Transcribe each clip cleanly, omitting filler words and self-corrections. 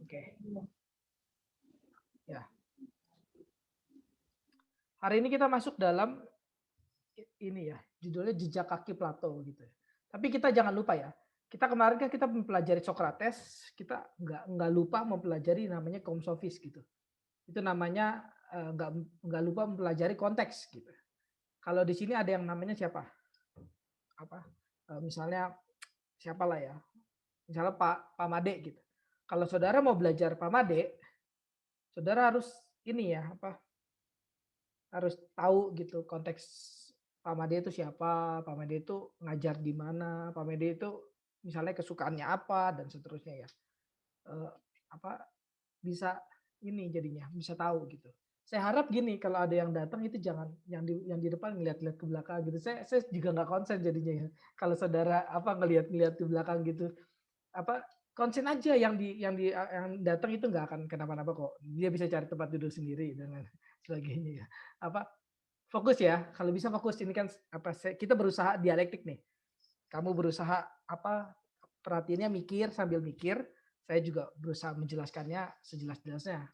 Oke. Ya. Hari ini kita masuk dalam ini ya, judulnya jejak kaki Plato gitu. Tapi kita jangan lupa ya, kita kemarin kan kita mempelajari Socrates, kita nggak lupa mempelajari namanya kaum sofis gitu. Itu namanya nggak lupa mempelajari konteks gitu. Kalau di sini ada yang namanya siapa? Apa? Misalnya siapalah ya? Misalnya Pak Made gitu. Kalau saudara mau belajar Pak Made, saudara harus ini ya, apa? Harus tahu gitu konteks Pak Made itu siapa, Pak Made itu ngajar di mana, Pak Made itu misalnya kesukaannya apa dan seterusnya ya. Eh, apa bisa ini jadinya bisa tahu gitu. Saya harap gini kalau ada yang datang itu jangan yang di depan ngeliat-ngeliat ke belakang gitu. Saya juga nggak konsen jadinya ya. Kalau saudara apa ngeliat-ngeliat ke belakang gitu, apa konsen aja yang datang itu nggak akan kenapa-napa kok. Dia bisa cari tempat duduk sendiri dan lain sebagainya ya. Apa fokus ya, kalau bisa fokus ini kan apa kita berusaha dialektik nih. Kamu berusaha apa perhatiannya mikir sambil mikir, saya juga berusaha menjelaskannya sejelas-jelasnya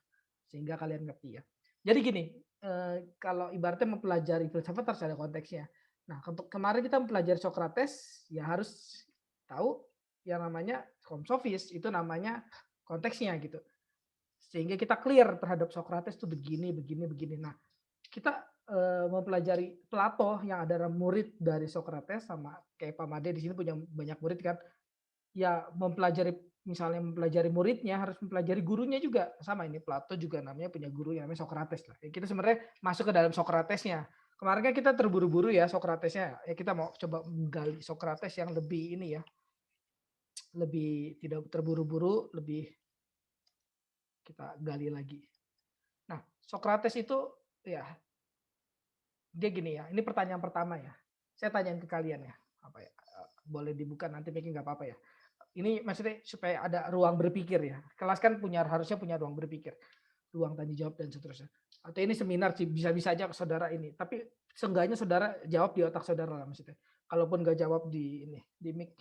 sehingga kalian ngerti ya. Jadi gini, kalau ibaratnya mempelajari filsafat harus ada konteksnya. Nah, untuk kemarin kita mempelajari Socrates, ya harus tahu yang namanya kaum sofis itu namanya konteksnya gitu. Sehingga kita clear terhadap Socrates itu begini, begini, begini. Nah, kita mempelajari Plato yang adalah murid dari Socrates sama kayak Pak Made di sini punya banyak murid kan. Ya mempelajari misalnya mempelajari muridnya harus mempelajari gurunya juga sama ini Plato juga namanya punya guru yang namanya Socrates lah. Ya, kita sebenarnya masuk ke dalam Socratesnya. Kemarin kan kita terburu-buru ya Socratesnya. Ya kita mau coba menggali Socrates yang lebih ini ya, lebih tidak terburu-buru, lebih kita gali lagi. Nah, Socrates itu ya dia gini ya. Ini pertanyaan pertama ya. Saya tanyain ke kalian ya. Apa ya? Boleh dibuka nanti mungkin nggak apa-apa ya. Ini maksudnya supaya ada ruang berpikir ya. Kelas kan harusnya punya ruang berpikir, ruang tanya jawab dan seterusnya. Atau ini seminar sih bisa-bisa aja saudara ini. Tapi seenggaknya saudara jawab di otak saudara lah maksudnya. Kalaupun nggak jawab di ini di mic.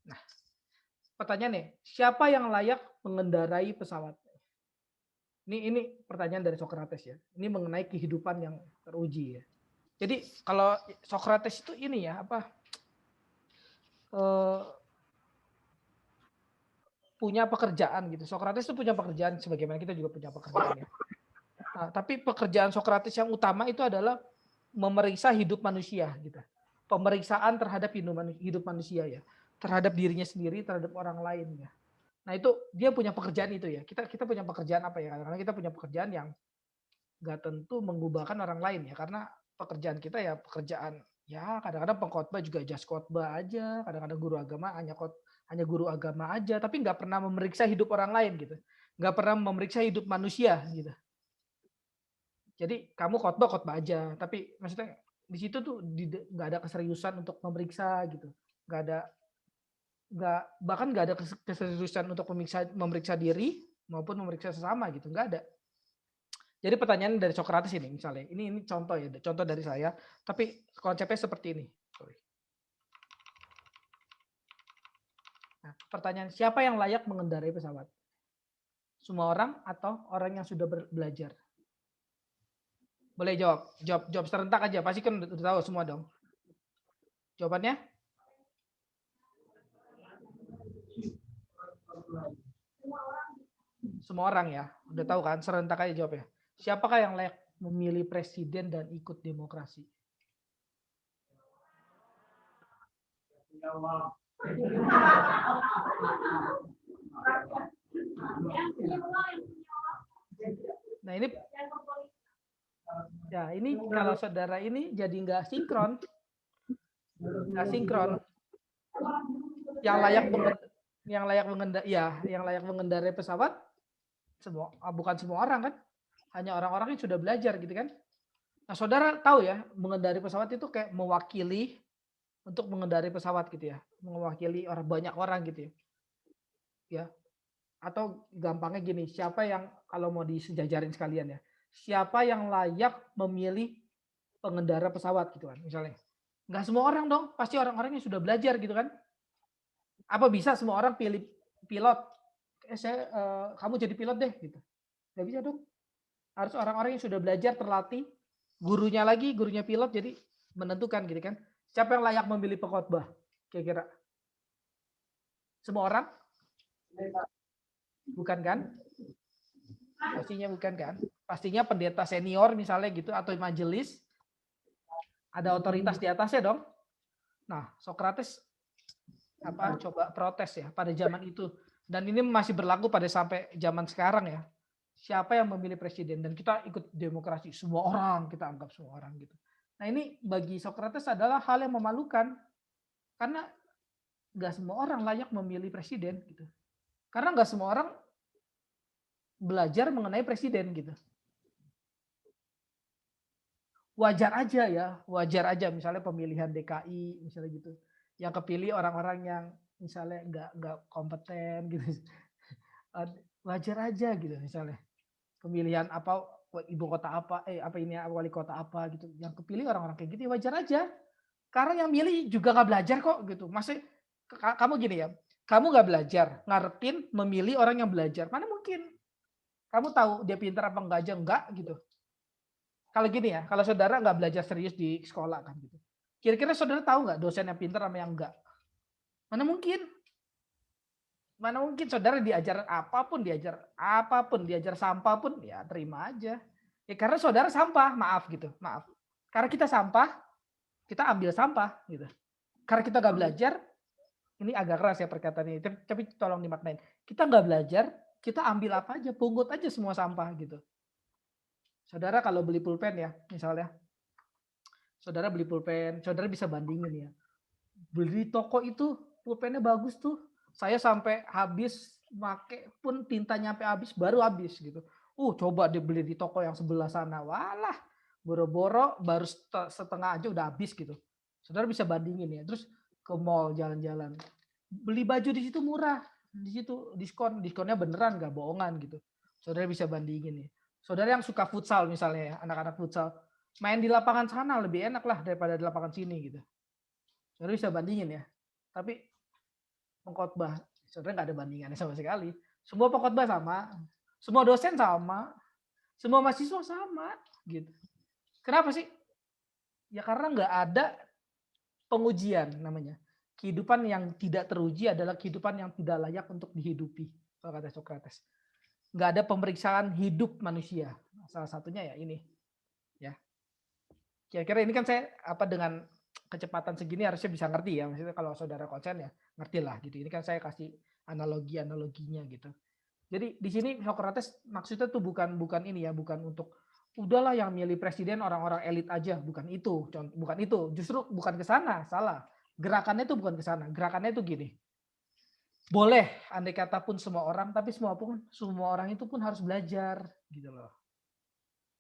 Nah, pertanyaan nih, siapa yang layak mengendarai pesawat? Ini pertanyaan dari Socrates ya. Ini mengenai kehidupan yang teruji ya. Jadi kalau Socrates itu ini ya apa? Punya pekerjaan gitu. Socrates itu punya pekerjaan sebagaimana kita juga punya pekerjaan ya. Nah, tapi pekerjaan Socrates yang utama itu adalah memeriksa hidup manusia gitu. Pemeriksaan terhadap hidup manusia ya. Terhadap dirinya sendiri, terhadap orang lain ya. Nah, itu dia punya pekerjaan itu ya. Kita punya pekerjaan apa ya? Karena kita punya pekerjaan yang nggak tentu mengubahkan orang lain ya. Karena pekerjaan kita ya pekerjaan ya kadang-kadang pengkhotbah juga just khotbah aja, kadang-kadang guru agama hanya guru agama aja, tapi nggak pernah memeriksa hidup orang lain gitu, nggak pernah memeriksa hidup manusia gitu. Jadi kamu khotbah aja, tapi maksudnya di situ tuh nggak ada keseriusan untuk memeriksa gitu, bahkan nggak ada keseriusan untuk memeriksa diri maupun memeriksa sesama gitu, nggak ada. Jadi pertanyaan dari Socrates ini misalnya, ini contoh ya, contoh dari saya, tapi konsepnya seperti ini. Nah, pertanyaan siapa yang layak mengendarai pesawat? Semua orang atau orang yang sudah belajar? Boleh jawab serentak aja, pasti kan udah tahu semua dong. Jawabannya? Semua orang ya, udah tahu kan, serentak aja jawabnya. Siapakah yang layak memilih presiden dan ikut demokrasi? Nah ini ya ini kalau saudara ini jadi nggak sinkron, yang layak mengendarai pesawat bukan semua orang kan, hanya orang-orang yang sudah belajar gitu kan. Nah saudara tahu ya mengendarai pesawat itu kayak mewakili untuk mengendarai pesawat gitu ya, mewakili banyak orang gitu ya. Atau gampangnya gini, siapa yang kalau mau disejajarin sekalian ya, siapa yang layak memilih pengendara pesawat gitu kan misalnya. Nggak semua orang dong, pasti orang-orang yang sudah belajar gitu kan. Apa bisa semua orang pilih pilot? kamu jadi pilot deh gitu. Nggak bisa dong. Harus orang-orang yang sudah belajar, terlatih, gurunya pilot, jadi menentukan gitu kan. Siapa yang layak memilih pengkhotbah? Kira-kira semua orang? Bukan kan? Pastinya bukan kan? Pastinya pendeta senior misalnya gitu atau majelis, ada otoritas di atasnya dong. Nah, Socrates coba protes ya pada zaman itu, dan ini masih berlaku pada sampai zaman sekarang ya. Siapa yang memilih presiden, dan kita ikut demokrasi, semua orang kita anggap semua orang gitu. Nah, ini bagi Socrates adalah hal yang memalukan karena nggak semua orang layak memilih presiden gitu. Karena nggak semua orang belajar mengenai presiden gitu. Wajar aja ya, wajar aja misalnya pemilihan DKI misalnya gitu. Yang kepilih orang-orang yang misalnya nggak kompeten gitu. Wajar aja gitu misalnya. Pemilihan apa, ibu kota apa, wali kota apa gitu. Yang kepilih orang-orang kayak gitu wajar aja. Karena yang milih juga nggak belajar kok gitu. Masih kamu gini ya, kamu nggak belajar, ngarepin memilih orang yang belajar. Mana mungkin? Kamu tahu dia pintar apa enggak aja enggak gitu. Kalau gini ya, kalau saudara nggak belajar serius di sekolah kan gitu. Kira-kira saudara tahu nggak dosen yang pintar sama yang enggak? Mana mungkin? Mana mungkin saudara diajar apapun, diajar sampah pun ya terima aja. Ya karena saudara sampah, maaf gitu, maaf. Karena kita sampah, kita ambil sampah gitu. Karena kita nggak belajar, ini agak keras ya perkataan ini, tapi tolong dimaknain. Kita nggak belajar, kita ambil apa aja, pungut aja semua sampah gitu. Saudara kalau beli pulpen ya, misalnya, saudara beli pulpen, saudara bisa bandingin ya. Beli toko itu pulpennya bagus tuh. Saya sampai habis make pun tintanya sampai habis baru habis gitu. Coba dibeli di toko yang sebelah sana. Walah, boro-boro baru setengah aja udah habis gitu. Saudara bisa bandingin ya. Terus ke mall jalan-jalan. Beli baju di situ murah. Di situ diskonnya beneran nggak bohongan gitu. Saudara bisa bandingin ya. Saudara yang suka futsal misalnya ya, anak-anak futsal, main di lapangan sana lebih enak lah daripada di lapangan sini gitu. Saudara bisa bandingin ya. Tapi pengkhotbah, saudara nggak ada bandingannya sama sekali. Semua pengkhotbah sama, semua dosen sama, semua mahasiswa sama, gitu. Kenapa sih? Ya karena nggak ada pengujian namanya. Kehidupan yang tidak teruji adalah kehidupan yang tidak layak untuk dihidupi, kalau kata Socrates. Nggak ada pemeriksaan hidup manusia. Salah satunya ya ini. Ya. Kira-kira ini kan saya dengan kecepatan segini harusnya bisa ngerti ya. Maksudnya kalau saudara konsen ya ngerti lah gitu. Ini kan saya kasih analoginya gitu. Jadi di sini Socrates maksudnya tuh bukan ini ya, bukan untuk udahlah yang milih presiden orang-orang elit aja, bukan itu. Bukan itu. Justru bukan ke sana, salah. Gerakannya itu bukan ke sana. Gerakannya itu gini. Boleh andai kata pun semua orang, tapi semua orang itu pun harus belajar gitu loh.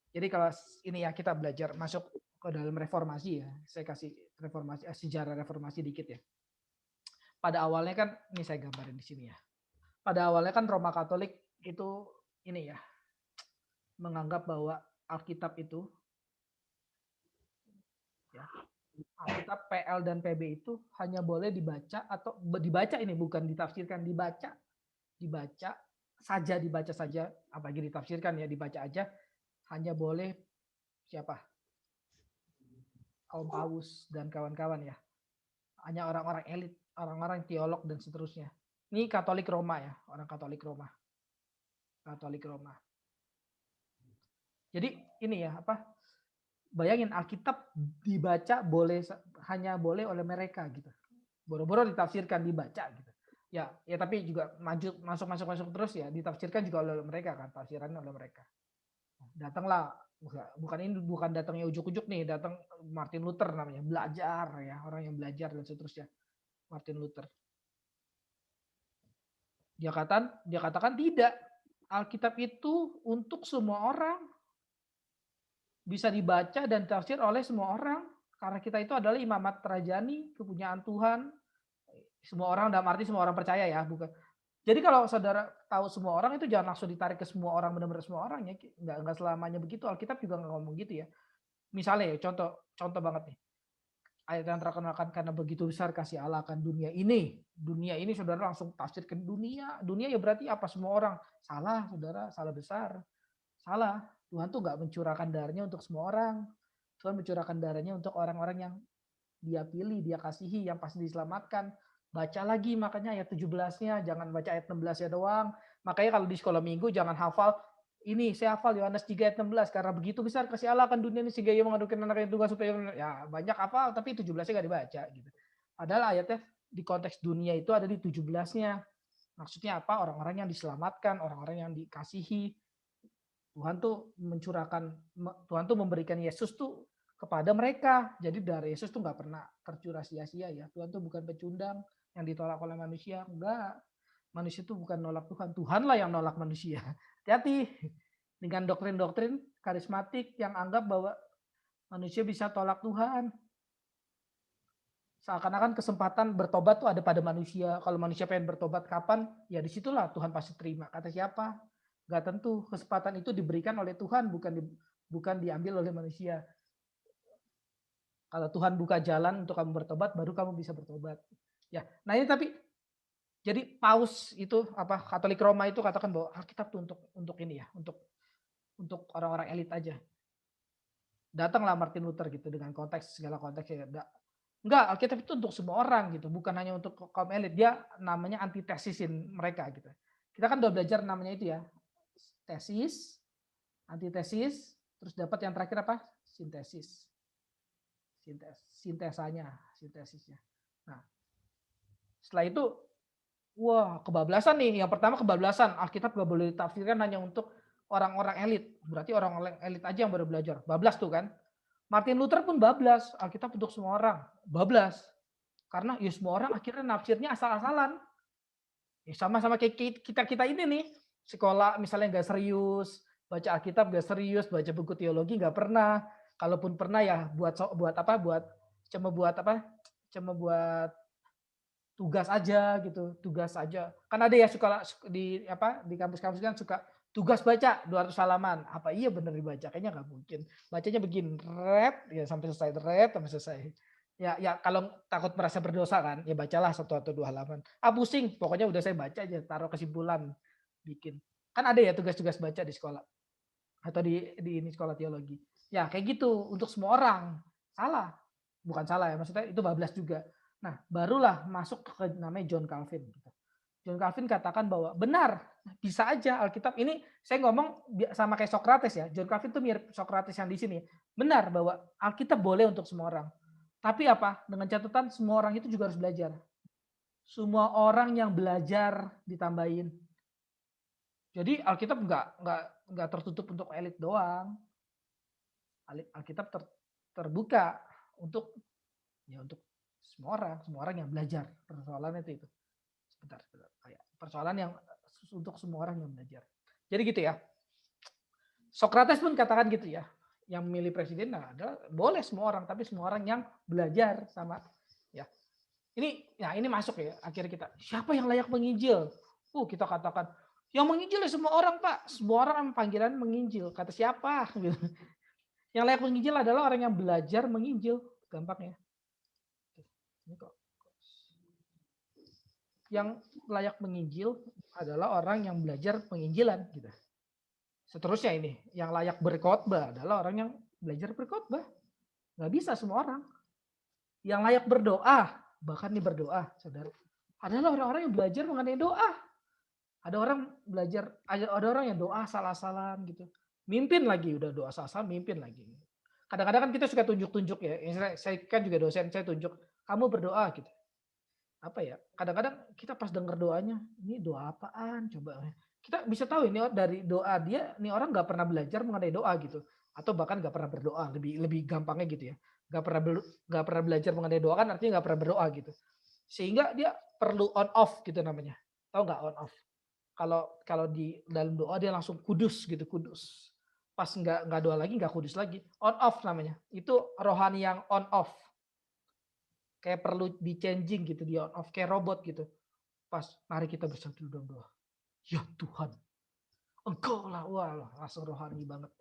Jadi kalau ini ya kita belajar masuk ke dalam reformasi ya. Saya kasih reformasi sejarah reformasi dikit ya. Pada awalnya kan ini saya gambarin di sini ya. Pada awalnya kan Roma Katolik itu ini ya menganggap bahwa Alkitab itu ya Alkitab PL dan PB itu hanya boleh dibaca atau dibaca ini bukan ditafsirkan, dibaca saja, apalagi ditafsirkan ya, dibaca aja hanya boleh siapa? Kaum Paus dan kawan-kawan ya. Hanya orang-orang elit, orang-orang teolog dan seterusnya. Ini Katolik Roma ya, orang Katolik Roma. Katolik Roma. Jadi ini ya bayangin Alkitab dibaca hanya boleh oleh mereka gitu. Boro-boro ditafsirkan, dibaca gitu. Ya tapi juga masuk terus ya, ditafsirkan juga oleh mereka kan, tafsirannya oleh mereka. Datanglah, bukan datangnya ujuk-ujuk nih, datang Martin Luther namanya, belajar ya, orang yang belajar dan seterusnya. Martin Luther. Dia katakan tidak. Alkitab itu untuk semua orang. Bisa dibaca dan tafsir oleh semua orang. Karena kita itu adalah imamat rajani, kepunyaan Tuhan. Semua orang dalam arti semua orang percaya ya, bukan. Jadi kalau saudara tahu semua orang itu jangan langsung ditarik ke semua orang, benar-benar semua orang ya. Enggak selamanya begitu. Alkitab juga nggak ngomong gitu ya. Misalnya ya, contoh banget nih. ayat yang terkenal kan, karena begitu besar kasih Allah akan dunia ini. Dunia ini saudara langsung tafsirkan dunia. Dunia ya berarti apa, semua orang. Salah saudara, salah besar. Salah. Tuhan tuh nggak mencurahkan darahnya untuk semua orang. Tuhan mencurahkan darahnya untuk orang-orang yang dia pilih, dia kasihi, yang pasti diselamatkan. Baca lagi makanya ayat 17-nya, jangan baca ayat 16-nya doang. Makanya kalau di sekolah minggu jangan hafal ini, saya hafal Yohanes 3 ayat 16, karena begitu besar kasih Allah akan dunia ini sehingga ia mengadukan anak yang tunggal supaya ya banyak hafal tapi 17-nya nggak dibaca gitu. Padahal ayatnya di konteks dunia itu ada di 17-nya. Maksudnya apa? Orang-orang yang diselamatkan, orang-orang yang dikasihi. Tuhan tuh mencurahkan, Tuhan tuh memberikan Yesus tuh kepada mereka. Jadi dari Yesus tuh nggak pernah tercurah sia-sia ya. Tuhan tuh bukan pecundang yang ditolak oleh manusia. Enggak. Manusia tuh bukan nolak Tuhan. Tuhanlah yang nolak manusia. Hati-hati dengan doktrin-doktrin karismatik yang anggap bahwa manusia bisa tolak Tuhan. Seakan-akan kesempatan bertobat tuh ada pada manusia. Kalau manusia pengen bertobat kapan? Ya disitulah Tuhan pasti terima. Kata siapa? Gak tentu. Kesempatan itu diberikan oleh Tuhan, bukan diambil oleh manusia. Kalau Tuhan buka jalan untuk kamu bertobat, baru kamu bisa bertobat. Ya, nah ini tapi jadi Paus itu apa, Katolik Roma itu katakan bahwa Alkitab tuh untuk ini ya, untuk orang-orang elit aja. Datanglah Martin Luther gitu dengan konteks segala konteks ya. Enggak, Alkitab itu untuk semua orang gitu, bukan hanya untuk kaum elit. Dia namanya antitesisin mereka gitu. Kita kan udah belajar namanya itu ya, tesis, antitesis, terus dapat yang terakhir apa? Sintesis. Sintesisnya. Nah, setelah itu, wah kebablasan nih. Yang pertama kebablasan, Alkitab gak boleh ditafsirkan hanya untuk orang-orang elit. Berarti orang-orang elit aja yang baru belajar. Bablas tuh kan. Martin Luther pun bablas, Alkitab untuk semua orang. Bablas. Karena ya semua orang akhirnya nafsirnya asal-asalan. Ya sama-sama kayak kita ini nih. Sekolah misalnya nggak serius, baca Alkitab nggak serius, baca buku teologi nggak pernah. Kalaupun pernah ya cuma buat tugas aja gitu, tugas aja. Kan ada ya suka di kampus-kampus kan suka tugas baca 200 halaman. Apa iya bener dibaca? Kayaknya nggak mungkin. Bacanya begini, ya sampai selesai. Ya kalau takut merasa berdosa kan, ya bacalah 1 atau 2 halaman. Pusing, pokoknya udah saya baca aja, taruh kesimpulan, bikin. Kan ada ya tugas-tugas baca di sekolah atau di ini sekolah teologi. Ya kayak gitu untuk semua orang. Salah. Bukan salah ya, maksudnya itu bablas juga. Nah, barulah masuk ke namanya John Calvin. John Calvin katakan bahwa benar, bisa aja Alkitab ini, saya ngomong sama kayak Socrates ya. John Calvin itu mirip Socrates yang di sini. Benar bahwa Alkitab boleh untuk semua orang. Tapi apa? Dengan catatan semua orang itu juga harus belajar. Semua orang yang belajar ditambahin. Jadi Alkitab nggak tertutup untuk elit doang. Alkitab terbuka untuk semua orang yang belajar. Persoalannya itu. Sebentar. Persoalan yang untuk semua orang yang belajar. Jadi gitu ya. Socrates pun katakan gitu ya. Yang memilih presiden adalah boleh semua orang, tapi semua orang yang belajar sama ya. Ini masuk ya akhirnya kita. Siapa yang layak menginjil? Kita katakan yang menginjil ya semua orang, Pak. Semua orang panggilan menginjil. Kata siapa? Yang layak menginjil adalah orang yang belajar menginjil. Gampangnya. Ini kok. Yang layak menginjil adalah orang yang belajar penginjilan gitu. Seterusnya ini, yang layak berkhotbah adalah orang yang belajar berkhotbah. Nggak bisa semua orang. Yang layak berdoa, bahkan nih berdoa, saudara, adalah orang-orang yang belajar mengenai doa. Ada orang yang doa salah-salan gitu. Mimpin lagi, udah doa salah-salah, mimpin lagi. Kadang-kadang kan kita suka tunjuk-tunjuk ya. Saya kan juga dosen, saya tunjuk, kamu berdoa gitu. Apa ya? Kadang-kadang kita pas denger doanya, ini doa apaan? Coba kita bisa tahu ini dari doa dia, ini orang nggak pernah belajar mengenai doa gitu, atau bahkan nggak pernah berdoa, lebih gampangnya gitu ya, nggak pernah belajar mengenai doa kan artinya nggak pernah berdoa gitu, sehingga dia perlu on off gitu namanya, tahu nggak on off? Kalau di dalam doa dia langsung kudus gitu, kudus, pas nggak doa lagi nggak kudus lagi, on off namanya, itu rohani yang on off, kayak perlu di changing gitu, di on off kayak robot gitu, pas mari kita bersatu dalam doa. Ya Tuhan, Engkaulah, wah langsung rohani banget.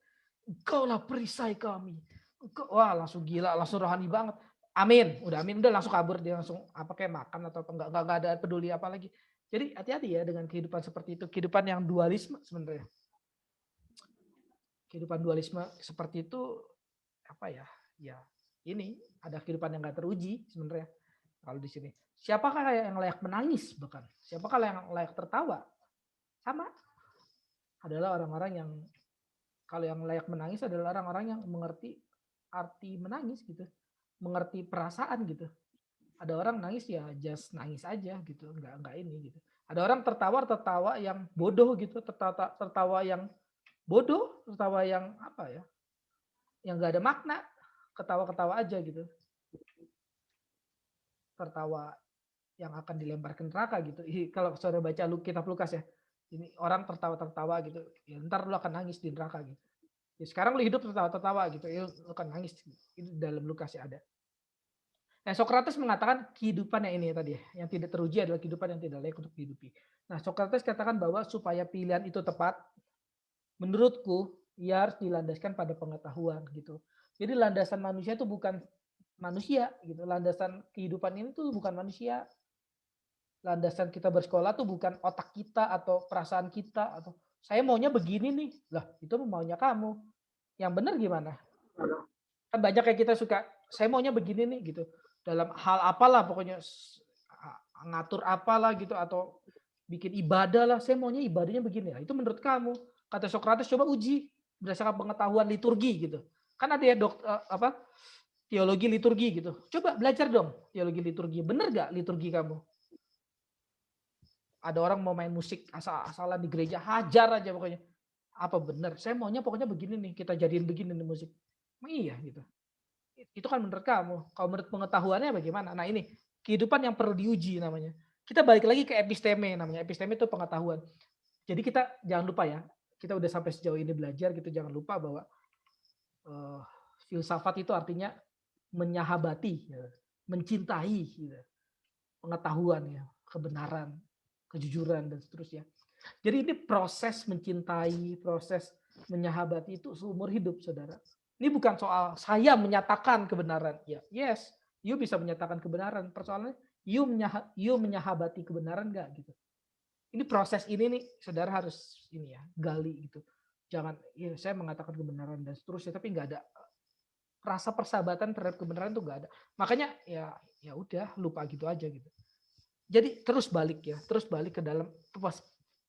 Engkaulah perisai kami. Wah langsung gila, langsung rohani banget. Amin, udah langsung kabur dia langsung apa kayak makan atau apa enggak ada peduli apa lagi. Jadi hati-hati ya dengan kehidupan seperti itu, kehidupan yang dualisme sebenarnya. Kehidupan dualisme seperti itu apa ya? Ya ini ada kehidupan yang enggak teruji sebenarnya kalau di sini. Siapakah yang layak menangis bahkan? Siapakah yang layak tertawa? Sama adalah orang-orang yang kalau yang layak menangis adalah orang-orang yang mengerti arti menangis gitu, mengerti perasaan gitu. Ada orang nangis ya just nangis aja gitu, enggak ini gitu. Ada orang tertawa yang bodoh gitu, tertawa yang bodoh, tertawa yang apa ya, yang enggak ada makna, ketawa-ketawa aja gitu. Tertawa yang akan dilemparkan neraka gitu. Kalau saudara baca kitab Lukas ya, ini orang tertawa-tertawa gitu, ya ntar lu akan nangis di neraka gitu. Ya sekarang lu hidup tertawa-tertawa gitu, ya lu akan nangis. Itu dalam Lukas ya ada. Nah, Sokrates mengatakan kehidupan yang ini tadi ya, yang tidak teruji adalah kehidupan yang tidak layak untuk dihidupi. Nah, Sokrates katakan bahwa supaya pilihan itu tepat, menurutku ia harus dilandaskan pada pengetahuan gitu. Jadi landasan manusia itu bukan manusia gitu. Landasan kehidupan ini tuh bukan manusia. Landasan kita bersekolah tuh bukan otak kita atau perasaan kita atau saya maunya begini nih. Lah, itu maunya kamu. Yang benar gimana? Kan banyak kayak kita suka, saya maunya begini nih gitu. Dalam hal apalah pokoknya ngatur apalah gitu atau bikin ibadah lah, saya maunya ibadahnya begini. Nah, itu menurut kamu. Kata Sokrates coba uji berdasarkan pengetahuan liturgi gitu. Kan ada ya apa teologi liturgi gitu. Coba belajar dong teologi liturgi. Bener gak liturgi kamu? Ada orang mau main musik asal-asalan di gereja, hajar aja pokoknya. Apa bener? Saya maunya pokoknya begini nih, kita jadiin begini nih musik. Emang iya gitu. Itu kan menurut kamu. Kalau menurut pengetahuannya bagaimana? Nah ini, kehidupan yang perlu diuji namanya. Kita balik lagi ke episteme namanya. Episteme itu pengetahuan. Jadi kita jangan lupa ya, kita udah sampai sejauh ini belajar gitu, jangan lupa bahwa filsafat itu artinya menyahabati, ya, mencintai gitu, pengetahuan ya, kebenaran, kejujuran dan seterusnya. Jadi ini proses mencintai, proses menyahabati itu seumur hidup, saudara. Ini bukan soal saya menyatakan kebenaran. Ya, yes, you bisa menyatakan kebenaran. Persoalannya, you menyahabati kebenaran nggak gitu. Ini proses ini nih, saudara harus ini ya, gali gitu. Jangan, ya saya mengatakan kebenaran dan seterusnya, tapi nggak ada rasa persahabatan terhadap kebenaran tuh nggak ada. Makanya ya udah lupa gitu aja gitu. Jadi terus balik ya, terus balik ke dalam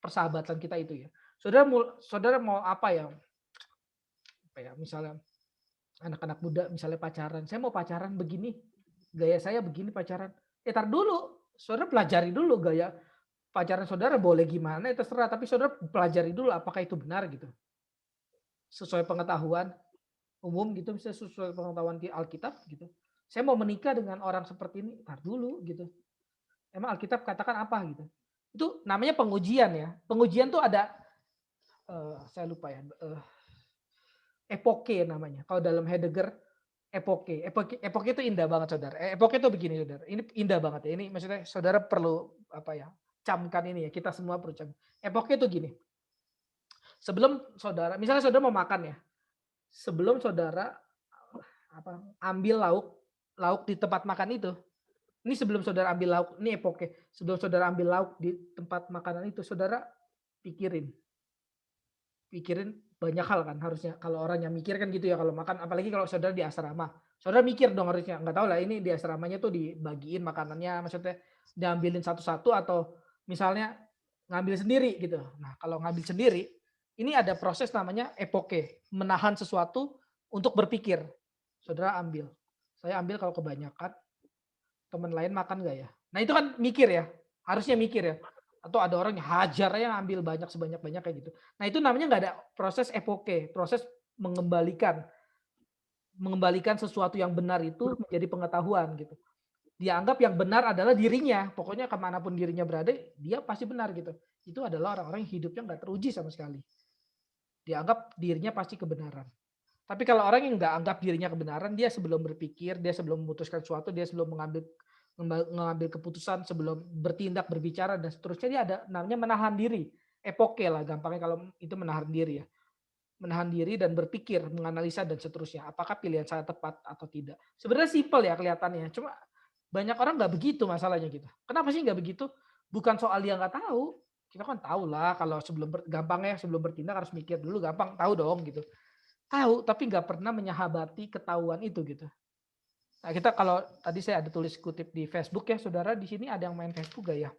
persahabatan kita itu ya. Saudara mau apa ya? Apa ya? Misalnya anak-anak muda misalnya pacaran, saya mau pacaran begini, gaya saya begini pacaran. Tar dulu, saudara pelajari dulu gaya pacaran saudara boleh gimana ya terserah, tapi saudara pelajari dulu apakah itu benar gitu. Sesuai pengetahuan umum gitu, bisa sesuai pengetahuan di Alkitab gitu. Saya mau menikah dengan orang seperti ini, tar dulu gitu. Emang Alkitab katakan apa gitu. Itu namanya pengujian ya. Pengujian tuh ada saya lupa ya. Epoke namanya. Kalau dalam Heidegger epoke. Epoke itu indah banget saudara. Epoke itu begini saudara. Ini indah banget ya. Ini maksudnya saudara perlu apa ya? Camkan ini ya. Kita semua perlu cam. Epoke itu gini. Sebelum saudara, misalnya saudara mau makan ya. Sebelum saudara ambil lauk di tempat makan itu. Ini sebelum saudara ambil lauk, ini epoke. Sebelum saudara ambil lauk di tempat makanan itu, saudara pikirin. Pikirin banyak hal kan harusnya. Kalau orang yang mikir kan gitu ya kalau makan, apalagi kalau saudara di asrama. Saudara mikir dong harusnya. Nggak tahu lah ini di asramanya tuh dibagiin makanannya, maksudnya diambilin satu-satu atau misalnya ngambil sendiri gitu. Nah kalau ngambil sendiri, ini ada proses namanya epoke. Menahan sesuatu untuk berpikir. Saudara ambil. Saya ambil kalau kebanyakan, teman lain makan nggak ya? Nah itu kan mikir ya, harusnya mikir ya. Atau ada orang yang hajar ya ambil banyak sebanyak-banyak kayak gitu. Nah itu namanya nggak ada proses epoke, proses mengembalikan sesuatu yang benar itu menjadi pengetahuan gitu. Dia anggap yang benar adalah dirinya, pokoknya kemanapun dirinya berada, dia pasti benar gitu. Itu adalah orang-orang yang hidupnya nggak teruji sama sekali. Dia anggap dirinya pasti kebenaran. Tapi kalau orang yang nggak anggap dirinya kebenaran, dia sebelum berpikir, dia sebelum memutuskan sesuatu, dia sebelum mengambil keputusan, sebelum bertindak, berbicara dan seterusnya, dia ada namanya menahan diri. Epoke lah gampangnya kalau itu menahan diri ya. menahan diri dan berpikir, menganalisa dan seterusnya. Apakah pilihan saya tepat atau tidak? Sebenarnya simpel ya kelihatannya, cuma banyak orang nggak begitu masalahnya gitu. Kenapa sih nggak begitu? Bukan soal dia nggak tahu. Kita kan tahu lah kalau gampangnya sebelum bertindak harus mikir dulu, gampang tahu dong gitu. Tahu tapi nggak pernah menyahabati ketahuan itu gitu. Nah, kita kalau tadi saya ada tulis kutip di Facebook ya, saudara di sini ada yang main Facebook gak ya?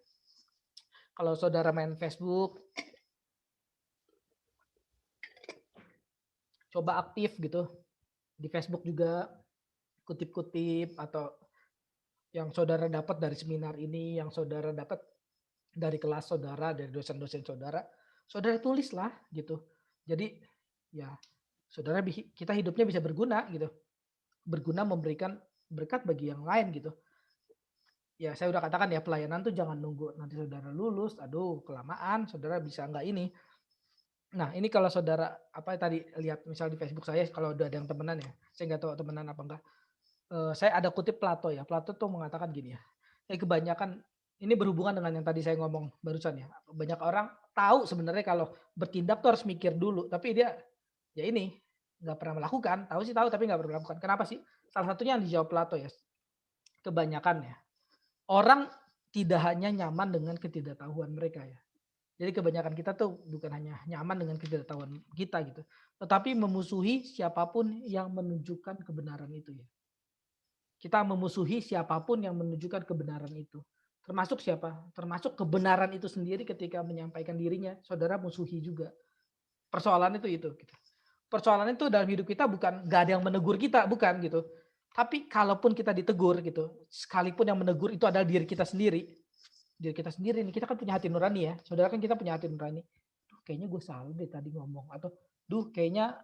Kalau saudara main Facebook, coba aktif gitu di Facebook juga, kutip-kutip atau yang saudara dapat dari seminar ini, yang saudara dapat dari kelas saudara, dari dosen-dosen saudara, saudara tulislah gitu. Jadi ya saudara kita hidupnya bisa berguna gitu, berguna memberikan berkat bagi yang lain gitu. Ya saya udah katakan ya pelayanan tuh jangan nunggu nanti saudara lulus, aduh kelamaan, saudara bisa nggak ini. Nah ini kalau saudara apa tadi lihat misal di Facebook saya kalau udah ada yang temenan ya, saya nggak tahu temenan apa enggak. Saya ada kutip Plato ya, Plato tuh mengatakan gini ya, kebanyakan ini berhubungan dengan yang tadi saya ngomong barusan ya, banyak orang tahu sebenarnya kalau bertindak tuh harus mikir dulu, tapi dia ya ini nggak pernah melakukan, tahu sih tahu tapi nggak pernah melakukan. Kenapa sih? Salah satunya yang dijawab Plato ya, kebanyakan ya orang tidak hanya nyaman dengan ketidaktahuan mereka ya. Jadi kebanyakan kita tuh bukan hanya nyaman dengan ketidaktahuan kita gitu, tetapi memusuhi siapapun yang menunjukkan kebenaran itu ya. Kita memusuhi siapapun yang menunjukkan kebenaran itu. Termasuk siapa? Termasuk kebenaran itu sendiri ketika menyampaikan dirinya, saudara musuhi juga. Persoalan itu gitu. Persoalan itu dalam hidup kita bukan gak ada yang menegur kita, bukan gitu. Tapi kalaupun kita ditegur gitu, sekalipun yang menegur itu adalah diri kita sendiri. Diri kita sendiri nih, kita kan punya hati nurani ya. Saudara kan kita punya hati nurani. Duh, kayaknya gue salah deh tadi ngomong. Atau, duh kayaknya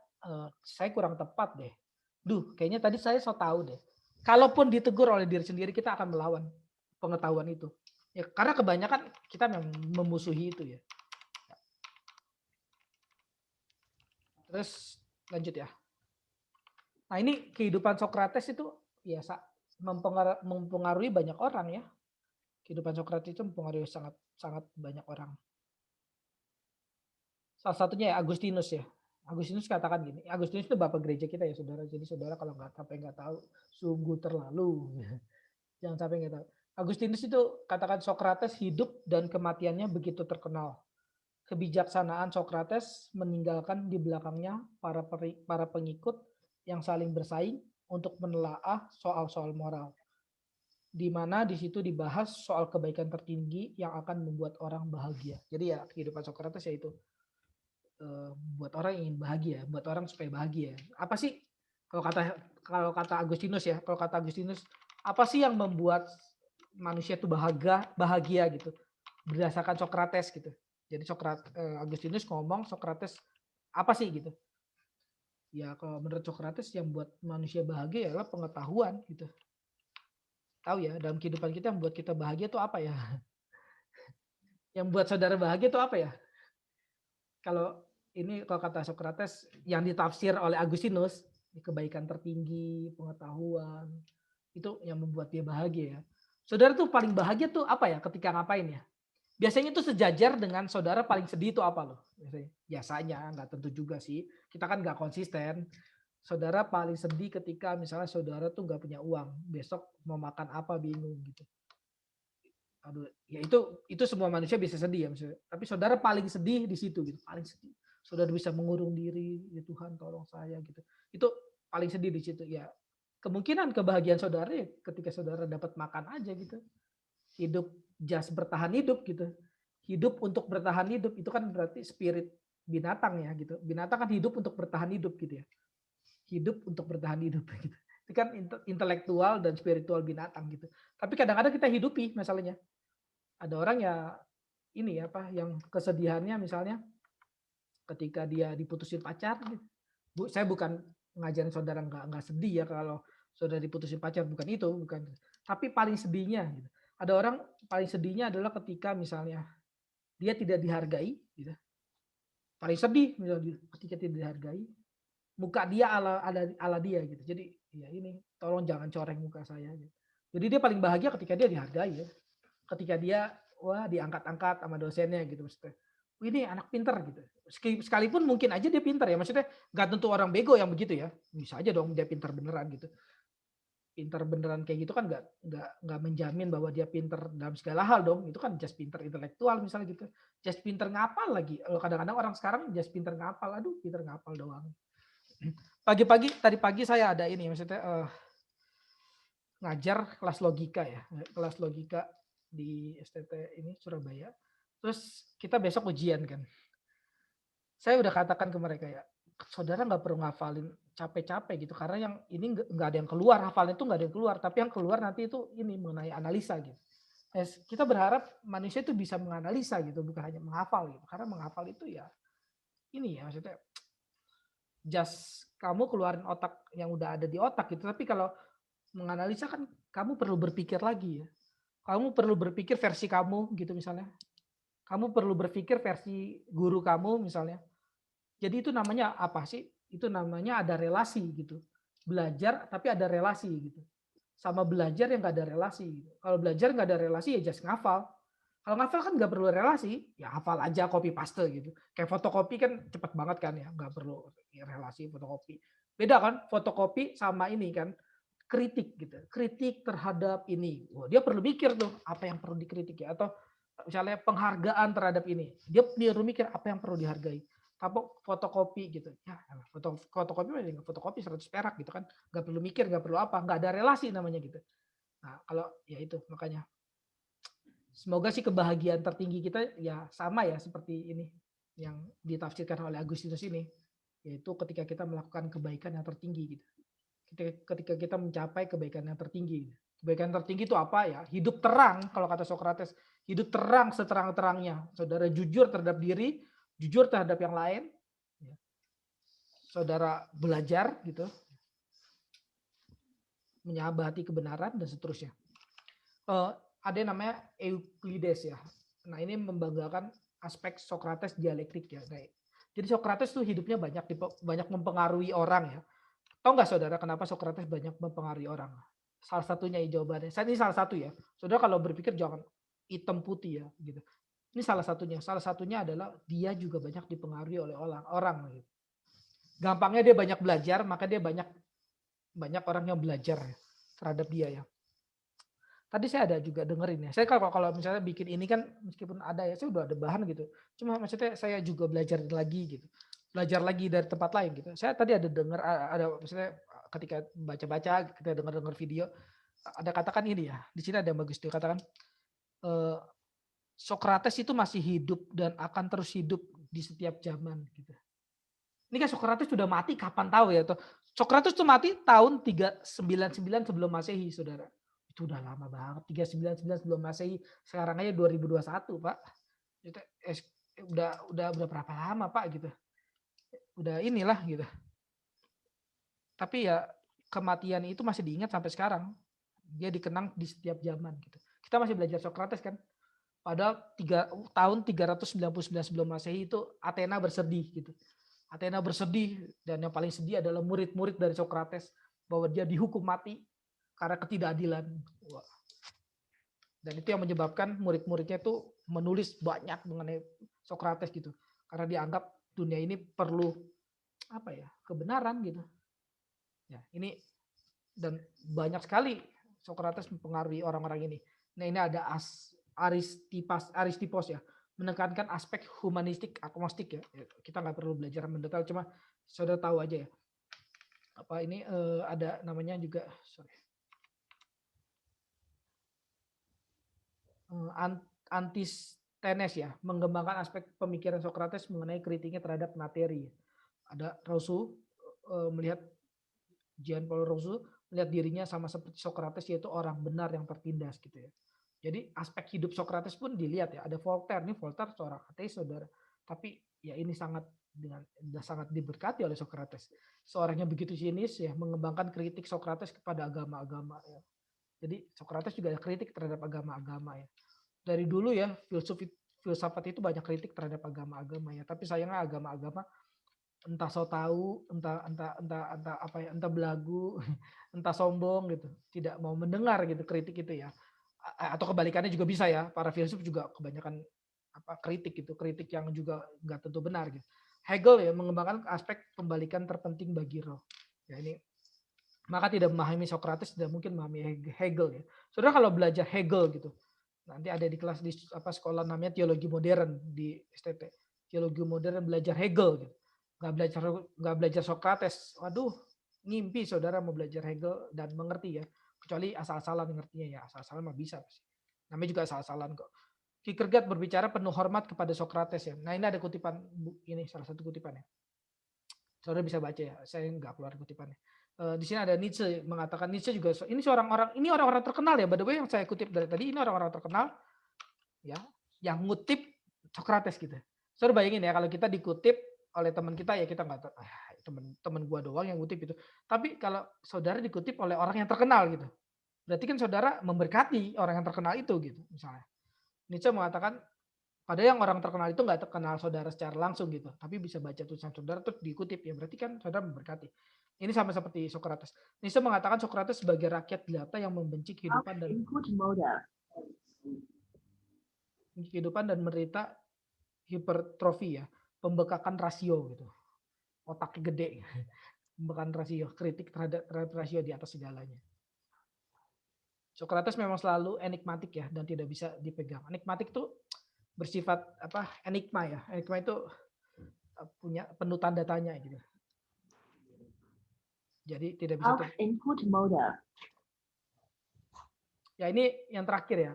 saya kurang tepat deh. Duh, kayaknya tadi saya so tahu deh. Kalaupun ditegur oleh diri sendiri, kita akan melawan pengetahuan itu. Ya, karena kebanyakan kita memang memusuhi itu ya. Terus lanjut ya. Nah ini kehidupan Socrates itu ya mempengaruhi banyak orang ya. Kehidupan Socrates itu mempengaruhi sangat sangat banyak orang. Salah satunya ya Agustinus ya. Agustinus katakan gini, Agustinus itu bapak gereja kita ya saudara. Jadi saudara kalau nggak tahu, sungguh terlalu. Jangan sampai nggak tahu. Agustinus itu katakan Socrates hidup dan kematiannya begitu terkenal. Kebijaksanaan Socrates meninggalkan di belakangnya para pengikut yang saling bersaing untuk menelaah soal-soal moral. Di mana di situ dibahas soal kebaikan tertinggi yang akan membuat orang bahagia. Jadi ya kehidupan Socrates yaitu buat orang yang ingin bahagia, buat orang supaya bahagia. Apa sih kalau kata Agustinus ya, kalau kata Agustinus, apa sih yang membuat manusia itu bahagia gitu? Berdasarkan Socrates gitu. Jadi Agustinus ngomong Socrates apa sih gitu? Ya kalau menurut Socrates yang buat manusia bahagia adalah pengetahuan gitu. Tahu ya dalam kehidupan kita yang buat kita bahagia itu apa ya? Yang buat saudara bahagia itu apa ya? Kalau ini kalau kata Socrates yang ditafsir oleh Agustinus, kebaikan tertinggi, pengetahuan, itu yang membuat dia bahagia ya. Saudara tuh paling bahagia tuh apa ya ketika ngapain ya? Biasanya tuh sejajar dengan saudara paling sedih itu apa loh? Biasanya nggak tentu juga sih. Kita kan nggak konsisten. Saudara paling sedih ketika misalnya saudara tuh nggak punya uang, besok mau makan apa bingung gitu. Aduh, ya itu semua manusia bisa sedih ya maksudnya. Tapi saudara paling sedih di situ gitu, paling sedih. Saudara bisa mengurung diri, ya Tuhan tolong saya gitu. Itu paling sedih di situ ya. Kemungkinan kebahagiaan saudara ya ketika saudara dapat makan aja gitu. Hidup just bertahan hidup gitu. Hidup untuk bertahan hidup itu kan berarti spirit binatang ya gitu. Binatang kan hidup untuk bertahan hidup gitu ya. Hidup untuk bertahan hidup gitu. Itu kan intelektual dan spiritual binatang gitu. Tapi kadang-kadang kita hidupi masalahnya. Ada orang ya ini apa yang kesedihannya misalnya ketika dia diputusin pacar gitu. Saya bukan ngajarin saudara nggak sedih ya kalau saudara diputusin pacar, bukan itu, bukan. Tapi paling sedihnya gitu. Ada orang paling sedihnya adalah ketika misalnya dia tidak dihargai gitu. Paling sedih misalnya ketika tidak dihargai. Muka dia ala dia gitu. Jadi ya ini tolong jangan coreng muka saya gitu. Jadi dia paling bahagia ketika dia dihargai ya. Ketika dia wah diangkat-angkat sama dosennya gitu maksudnya. ini anak pinter gitu. Sekalipun mungkin aja dia pinter ya, maksudnya nggak tentu orang bego yang begitu ya. Bisa aja dong dia pinter beneran gitu. Pinter beneran kayak gitu kan nggak menjamin bahwa dia pinter dalam segala hal dong. Itu kan just pinter intelektual misalnya gitu. Just pinter ngapal lagi. Kalau kadang-kadang orang sekarang just pinter ngapal, aduh pinter ngapal doang. Pagi-pagi tadi pagi saya ada ini maksudnya ngajar kelas logika ya, kelas logika di STT ini Surabaya. Terus kita besok ujian kan. Saya udah katakan ke mereka ya, saudara nggak perlu ngafalin capek-capek gitu, karena yang ini nggak ada yang keluar, hafalnya itu nggak ada yang keluar, tapi yang keluar nanti itu ini mengenai analisa gitu. Kita berharap manusia itu bisa menganalisa gitu, bukan hanya menghafal gitu, karena menghafal itu ya ini ya maksudnya just kamu keluarin otak yang udah ada di otak gitu, tapi kalau menganalisa kan kamu perlu berpikir lagi ya, kamu perlu berpikir versi kamu gitu misalnya, kamu perlu berpikir versi guru kamu misalnya. Jadi itu namanya apa sih? Itu namanya ada relasi gitu. Belajar tapi ada relasi gitu. Sama belajar yang nggak ada relasi. Gitu. Kalau belajar nggak ada relasi ya just ngafal. Kalau ngafal kan nggak perlu relasi, ya hafal aja copy paste gitu. Kayak fotokopi kan cepet banget kan ya, nggak perlu relasi fotokopi. Beda kan fotokopi sama ini kan kritik gitu. Kritik terhadap ini. Wah, dia perlu mikir tuh apa yang perlu dikritik ya, atau misalnya penghargaan terhadap ini. Dia perlu mikir apa yang perlu dihargai. Kapok fotokopi gitu. Ya, fotokopi mending fotokopi 100 perak gitu kan. Nggak perlu mikir, nggak perlu apa, nggak ada relasi namanya gitu. Nah, kalau ya itu makanya semoga sih kebahagiaan tertinggi kita ya sama ya seperti ini yang ditafsirkan oleh Agustinus ini, yaitu ketika kita melakukan kebaikan yang tertinggi gitu. Ketika kita mencapai kebaikan yang tertinggi. Kebaikan tertinggi itu apa ya? Hidup terang, kalau kata Socrates, hidup terang seterang-terangnya. Saudara jujur terhadap diri, jujur terhadap yang lain. Saudara belajar gitu, menyabati kebenaran dan seterusnya. Ada yang namanya Euclides ya. Nah ini membanggakan aspek Socrates dialektik ya. Nah, jadi Socrates tuh hidupnya banyak mempengaruhi orang ya. Tahu nggak saudara kenapa Socrates banyak mempengaruhi orang? Salah satunya jawabannya. Ini salah satu ya. Saudara kalau berpikir jangan hitam putih ya gitu. Ini salah satunya. Salah satunya adalah dia juga banyak dipengaruhi oleh orang. Gitu. Gampangnya dia banyak belajar, maka dia banyak orang yang belajar terhadap dia ya. Tadi saya ada juga dengerin ya. Saya kalau misalnya bikin ini kan meskipun ada ya, saya udah ada bahan gitu. Cuma maksudnya saya juga belajar lagi gitu. Belajar lagi dari tempat lain gitu. Saya tadi ada dengar ada misalnya ketika baca-baca, kita dengar video, ada katakan ini ya. Di sini ada yang bagus dia katakan Socrates itu masih hidup dan akan terus hidup di setiap zaman gitu. Ini kan Socrates sudah mati kapan tahu ya. Socrates tuh mati tahun 399 sebelum Masehi, Saudara. Itu udah lama banget, 399 sebelum Masehi. Sekarang aja 2021, Pak. Itu udah berapa lama, Pak gitu. Udah inilah gitu. Tapi ya kematian itu masih diingat sampai sekarang. Dia dikenang di setiap zaman gitu. Kita masih belajar Socrates kan. Padahal tahun 399 sebelum Masehi itu Athena bersedih gitu. Athena bersedih dan yang paling sedih adalah murid-murid dari Socrates bahwa dia dihukum mati karena ketidakadilan. Dan itu yang menyebabkan murid-muridnya itu menulis banyak mengenai Socrates gitu. Karena dianggap dunia ini perlu apa ya, kebenaran gitu. Ya, ini dan banyak sekali Socrates mempengaruhi orang-orang ini. Nah, ini ada Aristipos ya, menekankan aspek humanistik agnostik ya. Kita nggak perlu belajar mendetail, cuma saudara tahu aja ya. Apa ini ada namanya juga Antisthenes ya, mengembangkan aspek pemikiran Socrates mengenai kritiknya terhadap materi. Ada Rousseau melihat Jean Paul Rousseau melihat dirinya sama seperti Socrates, yaitu orang benar yang tertindas gitu ya. Jadi aspek hidup Socrates pun dilihat ya. Ada Voltaire, nih Voltaire seorang ateis saudara. Tapi ya ini sangat diberkati oleh Socrates. Seorang yang begitu sinis ya, mengembangkan kritik Socrates kepada agama-agama ya. Jadi Socrates juga ada kritik terhadap agama-agama ya. Dari dulu ya filsafat itu banyak kritik terhadap agama-agama ya. Tapi sayangnya agama-agama entah so tahu, entah apa ya, entah belagu, entah sombong gitu, tidak mau mendengar gitu kritik itu ya. Atau kebalikannya juga bisa ya, para filsuf juga kebanyakan kritik gitu, kritik yang juga nggak tentu benar gitu. Hegel ya mengembangkan aspek pembalikan terpenting bagi roh. Ya ini maka tidak memahami Socrates tidak mungkin memahami Hegel ya. Saudara kalau belajar Hegel gitu, nanti ada di kelas di sekolah namanya teologi modern di STT. Teologi modern belajar Hegel gitu. Nggak belajar Socrates. Waduh, ngimpi saudara mau belajar Hegel dan mengerti ya. Kecuali asal-asalan ngertinya ya, asal-asalan mah bisa pasti. Namanya juga asal-asalan kok. Kierkegaard berbicara penuh hormat kepada Socrates ya. Nah ini ada kutipan ini salah satu kutipannya. Saudara bisa baca ya. Saya nggak keluar kutipannya. Di sini ada Nietzsche mengatakan Nietzsche juga ini orang-orang terkenal ya. By the way yang saya kutip dari tadi ini orang-orang terkenal ya yang ngutip Socrates gitu. Saudara bayangin ya kalau kita dikutip oleh teman kita ya kita nggak teman gua doang yang ngutip itu. Tapi kalau saudara dikutip oleh orang yang terkenal gitu. Berarti kan saudara memberkati orang yang terkenal itu gitu misalnya. Nietzsche mengatakan padahal yang orang terkenal itu nggak terkenal saudara secara langsung gitu, tapi bisa baca tulisan saudara terus diikutip ya berarti kan saudara memberkati. Ini sama seperti Socrates. Nietzsche mengatakan Socrates sebagai rakyat jelata yang membenci kehidupan dan menderita hipertrofi ya, pembekakan rasio gitu. Otaknya gede. Pembekakan rasio, kritik terhadap rasio di atas segalanya. Socrates memang selalu enigmatik ya dan tidak bisa dipegang. Enigmatik itu bersifat enigma ya. Enigma itu punya penuh tanda tanya gitu. Jadi tidak bisa Ya ini yang terakhir ya,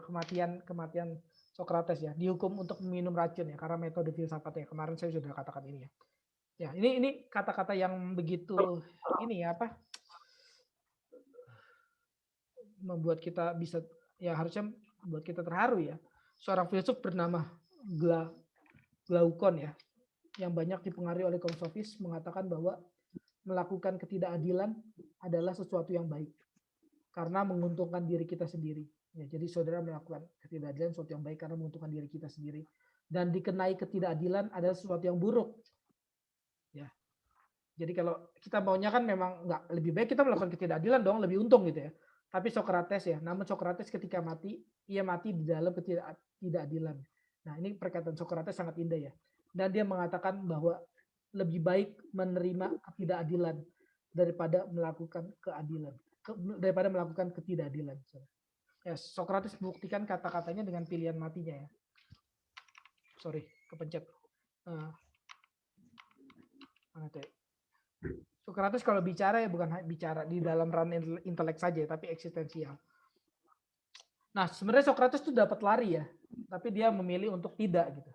kematian Socrates ya, dihukum untuk minum racun ya karena metode filsafatnya. Kemarin saya sudah katakan ini ya. Ya, ini kata-kata yang begitu ini ya membuat kita bisa ya harusnya membuat kita terharu ya. Seorang filsuf bernama Glaukon ya, yang banyak dipengaruhi oleh kaum sofis mengatakan bahwa melakukan ketidakadilan adalah sesuatu yang baik karena menguntungkan diri kita sendiri. Ya, jadi saudara melakukan ketidakadilan sesuatu yang baik karena menguntungkan diri kita sendiri dan dikenai ketidakadilan adalah sesuatu yang buruk. Ya. Jadi kalau kita maunya kan memang nggak lebih baik kita melakukan ketidakadilan dong, lebih untung gitu ya. Tapi Socrates ya, namun Socrates ketika mati, ia mati di dalam ketidakadilan. Nah ini perkataan Socrates sangat indah ya. Dan dia mengatakan bahwa lebih baik menerima ketidakadilan daripada melakukan keadilan, daripada melakukan ketidakadilan. Ya, Socrates buktikan kata-katanya dengan pilihan matinya ya. Sorry, kepencet. Socrates kalau bicara ya bukan bicara di dalam ranah intelek saja, tapi eksistensial. Nah, sebenarnya Socrates itu dapat lari ya, tapi dia memilih untuk tidak gitu.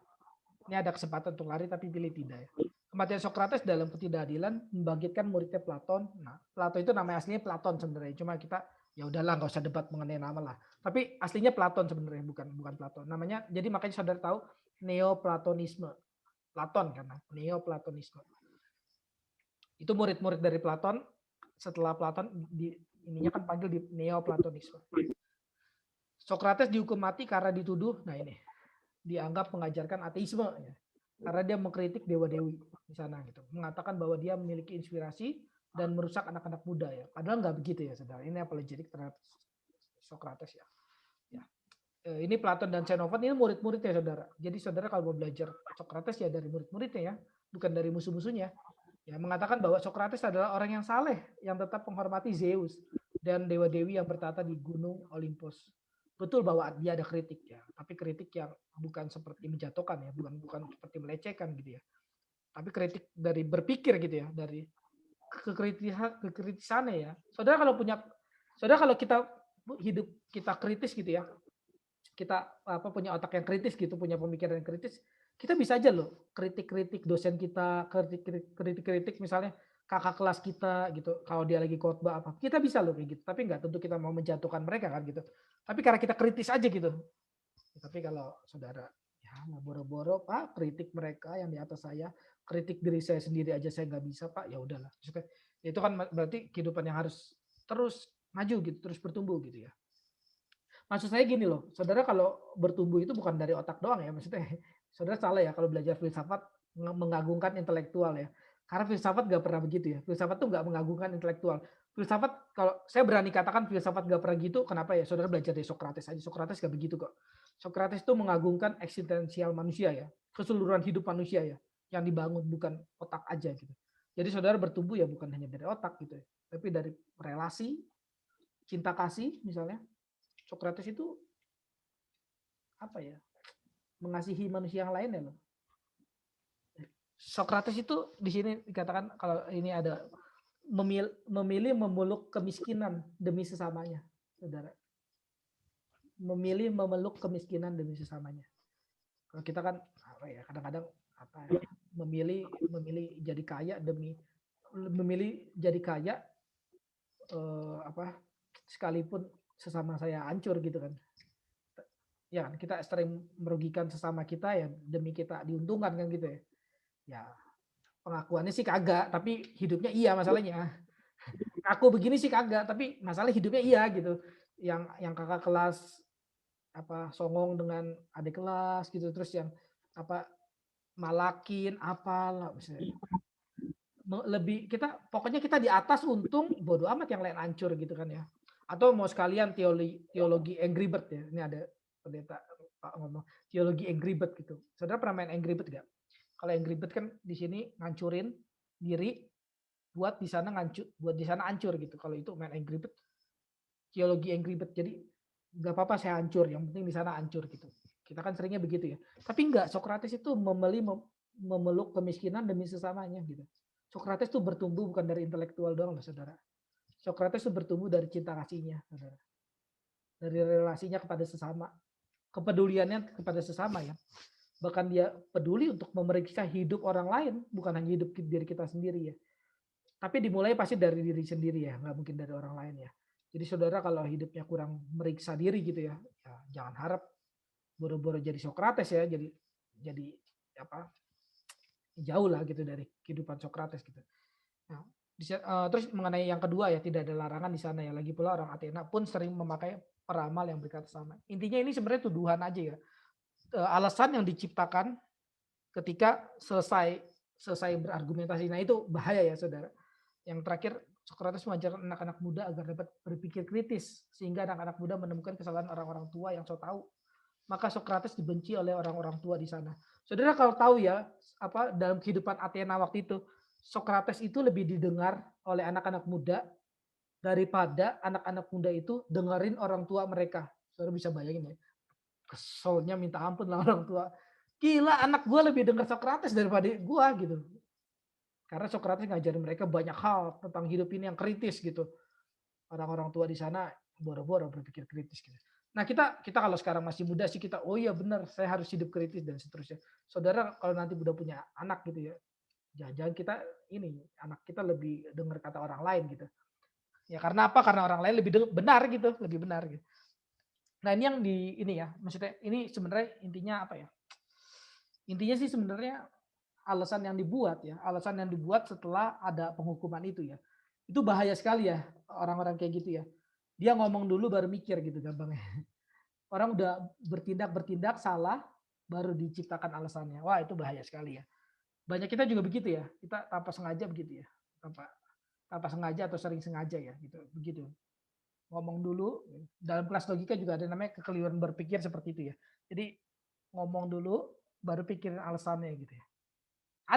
Ini ada kesempatan untuk lari tapi pilih tidak ya. Kematian Socrates dalam ketidakadilan membangkitkan muridnya Platon. Nah, Platon itu namanya aslinya Platon sebenarnya. Cuma kita ya udahlah nggak usah debat mengenai nama lah. Tapi aslinya Platon sebenarnya bukan Platon. Namanya jadi makanya saudara tahu Neoplatonisme. Platon karena Neoplatonisme. Itu murid-murid dari Platon. Setelah Platon ininya kan panggil di Neoplatonisme. Socrates dihukum mati karena dituduh, nah ini dianggap mengajarkan ateisme ya. Karena dia mengkritik dewa-dewi di sana gitu. Mengatakan bahwa dia memiliki inspirasi dan merusak anak-anak muda ya. Padahal nggak begitu ya saudara. Ini apologetik terhadap Socrates ya. Ini Platon dan Xenophon ini murid-muridnya saudara. Jadi saudara kalau mau belajar Socrates ya dari murid-muridnya ya, bukan dari musuh-musuhnya. Ya, mengatakan bahwa Socrates adalah orang yang saleh yang tetap menghormati Zeus dan dewa-dewi yang bertata di gunung Olympus. Betul bahwa dia ada kritik ya, tapi kritik yang bukan seperti menjatuhkan ya, bukan seperti melecehkan gitu ya. Tapi kritik dari berpikir gitu ya, dari kekritisannya ya. Saudara kalau kita hidup kita kritis gitu ya, kita punya otak yang kritis gitu, punya pemikiran yang kritis, kita bisa aja loh kritik-kritik dosen kita, kritik-kritik misalnya kakak kelas kita gitu, kalau dia lagi khotbah apa, kita bisa loh kayak gitu. Tapi nggak tentu kita mau menjatuhkan mereka kan gitu. Tapi karena kita kritis aja gitu. Tapi kalau saudara ya mau boro-boro Pak kritik mereka yang di atas saya, kritik diri saya sendiri aja saya nggak bisa Pak, ya udahlah. Itu kan berarti kehidupan yang harus terus maju gitu, terus bertumbuh gitu ya. Maksud saya gini loh, saudara kalau bertumbuh itu bukan dari otak doang ya, maksudnya saudara salah ya kalau belajar filsafat mengagungkan intelektual ya. Karena filsafat gak pernah begitu ya, filsafat tuh gak mengagungkan intelektual. Filsafat, kalau saya berani katakan filsafat gak pernah gitu, kenapa ya? Saudara belajar dari Socrates aja, Socrates gak begitu kok. Socrates itu mengagungkan eksistensial manusia ya, keseluruhan hidup manusia ya, yang dibangun bukan otak aja gitu. Jadi saudara bertumbuh ya bukan hanya dari otak gitu ya, tapi dari relasi, cinta kasih misalnya. Socrates itu apa ya? Mengasihi manusia yang lain ya loh. Socrates itu di sini dikatakan kalau ini ada memilih memeluk kemiskinan demi sesamanya, saudara. Memilih memeluk kemiskinan demi sesamanya. Kalau kita kan apa ya kadang-kadang apa ya, memilih jadi kaya demi memilih jadi kaya apa sekalipun sesama saya hancur gitu kan. Ya kan kita sering merugikan sesama kita ya demi kita diuntungkan kan gitu ya. Ya pengakuannya sih kagak, tapi hidupnya iya masalahnya. Aku begini sih kagak, tapi masalah hidupnya iya gitu. Yang kakak kelas apa songong dengan adik kelas gitu, terus yang apa malakin apalah misalnya. Lebih kita pokoknya kita di atas untung bodoh amat yang lain hancur gitu kan ya. Atau mau sekalian teologi Angry Bird ya. Ini ada pendeta Pak ngomong teologi Angry Bird gitu. Saudara pernah main Angry Bird gak? Kalau Angry Bird kan di sini ngancurin diri buat di sana hancur gitu. Kalau itu main Angry Bird, teologi Angry Bird. Jadi nggak apa-apa saya hancur, yang penting di sana hancur gitu. Kita kan seringnya begitu ya. Tapi enggak, Socrates itu memeluk kemiskinan demi sesamanya gitu. Socrates itu bertumbuh bukan dari intelektual doang loh, saudara. Socrates itu bertumbuh dari cinta kasihnya, saudara. Dari relasinya kepada sesama, kepeduliannya kepada sesama ya. Bahkan dia peduli untuk memeriksa hidup orang lain, bukan hanya hidup diri kita sendiri ya. Tapi dimulai pasti dari diri sendiri ya, nggak mungkin dari orang lain ya. Jadi saudara kalau hidupnya kurang meriksa diri gitu ya, ya jangan harap boro-boro jadi Socrates ya, jadi apa jauh lah gitu dari kehidupan Socrates gitu. Nah, terus mengenai yang kedua ya tidak ada larangan di sana ya. Lagi pula orang Athena pun sering memakai peramal yang berkata sama. Intinya ini sebenarnya tuduhan aja ya. Alasan yang diciptakan ketika selesai berargumentasi. Nah itu bahaya ya saudara. Yang terakhir, Socrates mengajarkan anak-anak muda agar dapat berpikir kritis, sehingga anak-anak muda menemukan kesalahan orang-orang tua yang so tahu. Maka Socrates dibenci oleh orang-orang tua di sana. Saudara kalau tahu ya, apa dalam kehidupan Athena waktu itu, Socrates itu lebih didengar oleh anak-anak muda daripada anak-anak muda itu dengerin orang tua mereka. Saudara bisa bayangin ya, keselnya minta ampun lah orang tua. Gila, anak gue lebih dengar Socrates daripada gue gitu. Karena Socrates ngajarin mereka banyak hal tentang hidup ini yang kritis gitu. Orang-orang tua di sana boro-boro berpikir kritis gitu. Nah kita kalau sekarang masih muda sih kita oh iya benar saya harus hidup kritis dan seterusnya. Saudara kalau nanti udah punya anak gitu ya, jangan kita ini anak kita lebih dengar kata orang lain gitu. Ya karena apa? Karena orang lain lebih benar gitu, lebih benar gitu. Nah ini yang di ini ya, maksudnya ini sebenarnya intinya apa ya? Intinya sih sebenarnya alasan yang dibuat setelah ada penghukuman itu ya. Itu bahaya sekali ya orang-orang kayak gitu ya. Dia ngomong dulu baru mikir gitu gampangnya. Orang udah bertindak salah baru diciptakan alasannya. Wah, itu bahaya sekali ya. Banyak kita juga begitu ya. Kita tanpa sengaja begitu ya. Tanpa sengaja atau sering sengaja ya gitu. Begitu. Ngomong dulu, dalam kelas logika juga ada namanya kekeliruan berpikir seperti itu ya. Jadi ngomong dulu baru pikirin alasannya gitu ya.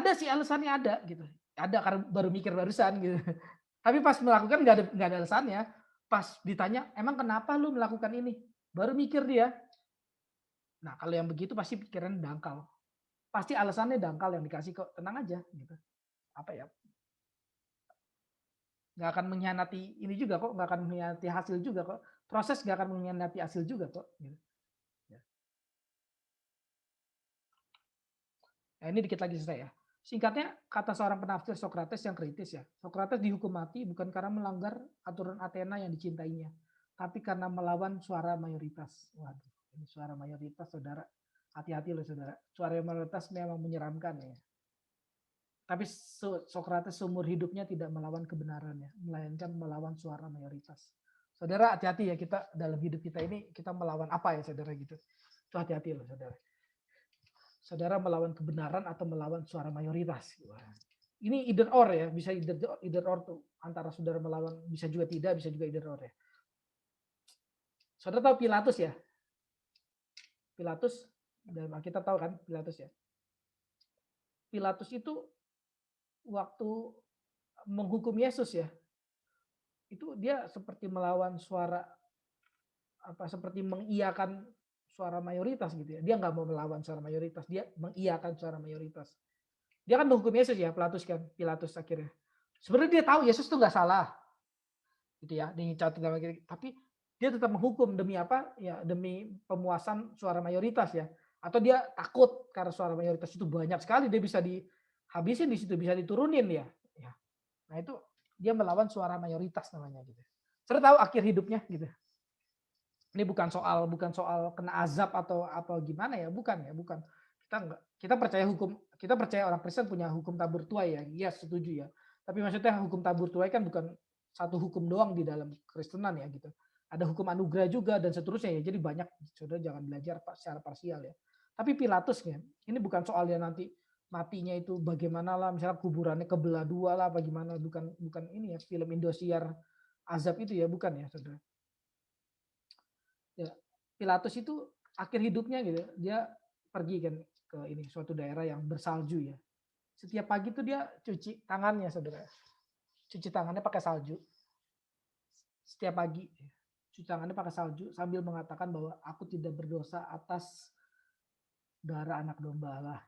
Ada sih alasannya ada gitu. Ada karena baru mikir barusan gitu. Tapi pas melakukan nggak ada alasannya. Pas ditanya, emang kenapa lu melakukan ini? Baru mikir dia. Nah kalau yang begitu pasti pikiran dangkal. Pasti alasannya dangkal yang dikasih kok. Tenang aja gitu. Apa ya? Nggak akan mengkhianati ini juga kok. Nggak akan mengkhianati hasil juga kok. Proses nggak akan mengkhianati hasil juga kok. Gitu. Nah, ini dikit lagi selesai ya. Singkatnya, kata seorang penafsir Socrates yang kritis ya. Socrates dihukum mati bukan karena melanggar aturan Athena yang dicintainya, tapi karena melawan suara mayoritas. Waduh, ini suara mayoritas, saudara. Hati-hati loh, saudara. Suara mayoritas memang menyeramkan ya. Tapi Socrates seumur hidupnya tidak melawan kebenarannya, melainkan melawan suara mayoritas. Saudara, hati-hati ya kita dalam hidup kita ini kita melawan apa ya, saudara gitu. Itu hati-hati loh, saudara. Saudara melawan kebenaran atau melawan suara mayoritas. Ini either or ya, bisa either or tuh antara saudara melawan bisa juga tidak, bisa juga either or ya. Saudara tahu Pilatus ya? Pilatus, dalam Alkitab tahu kan Pilatus ya. Pilatus itu waktu menghukum Yesus ya, itu dia seperti melawan suara seperti mengiyakan suara mayoritas gitu ya. Dia nggak mau melawan suara mayoritas, dia mengiyakan suara mayoritas. Dia kan menghukum Yesus ya, Pilatus akhirnya. Sebenarnya dia tahu Yesus tuh nggak salah, gitu ya, dicatat dalam Alkitab. Tapi dia tetap menghukum demi apa? Ya demi pemuasan suara mayoritas ya. Atau dia takut karena suara mayoritas itu banyak sekali, dia bisa dihabisin di situ, bisa diturunin ya. Ya. Nah itu dia melawan suara mayoritas namanya gitu. Saya tahu akhir hidupnya gitu. Ini bukan soal kena azab atau apa gimana ya, bukan ya, bukan. Kita enggak, kita percaya orang Kristen punya hukum tabur tuai ya. Iya, setuju ya. Tapi maksudnya hukum tabur tuai kan bukan satu hukum doang di dalam Kristenan ya gitu. Ada hukum anugerah juga dan seterusnya ya. Jadi banyak, saudara jangan belajar secara parsial ya. Tapi Pilatus ya, ini bukan soalnya nanti matinya itu bagaimana lah, misalnya kuburannya kebelah dua lah, bagaimana, bukan ini ya film Indosiar azab itu ya, bukan ya saudara. Ya, Pilatus itu akhir hidupnya gitu, dia pergi kan ke ini suatu daerah yang bersalju ya. Setiap pagi tuh dia cuci tangannya, saudara. Cuci tangannya pakai salju. Setiap pagi cuci tangannya pakai salju sambil mengatakan bahwa aku tidak berdosa atas darah anak domba lah.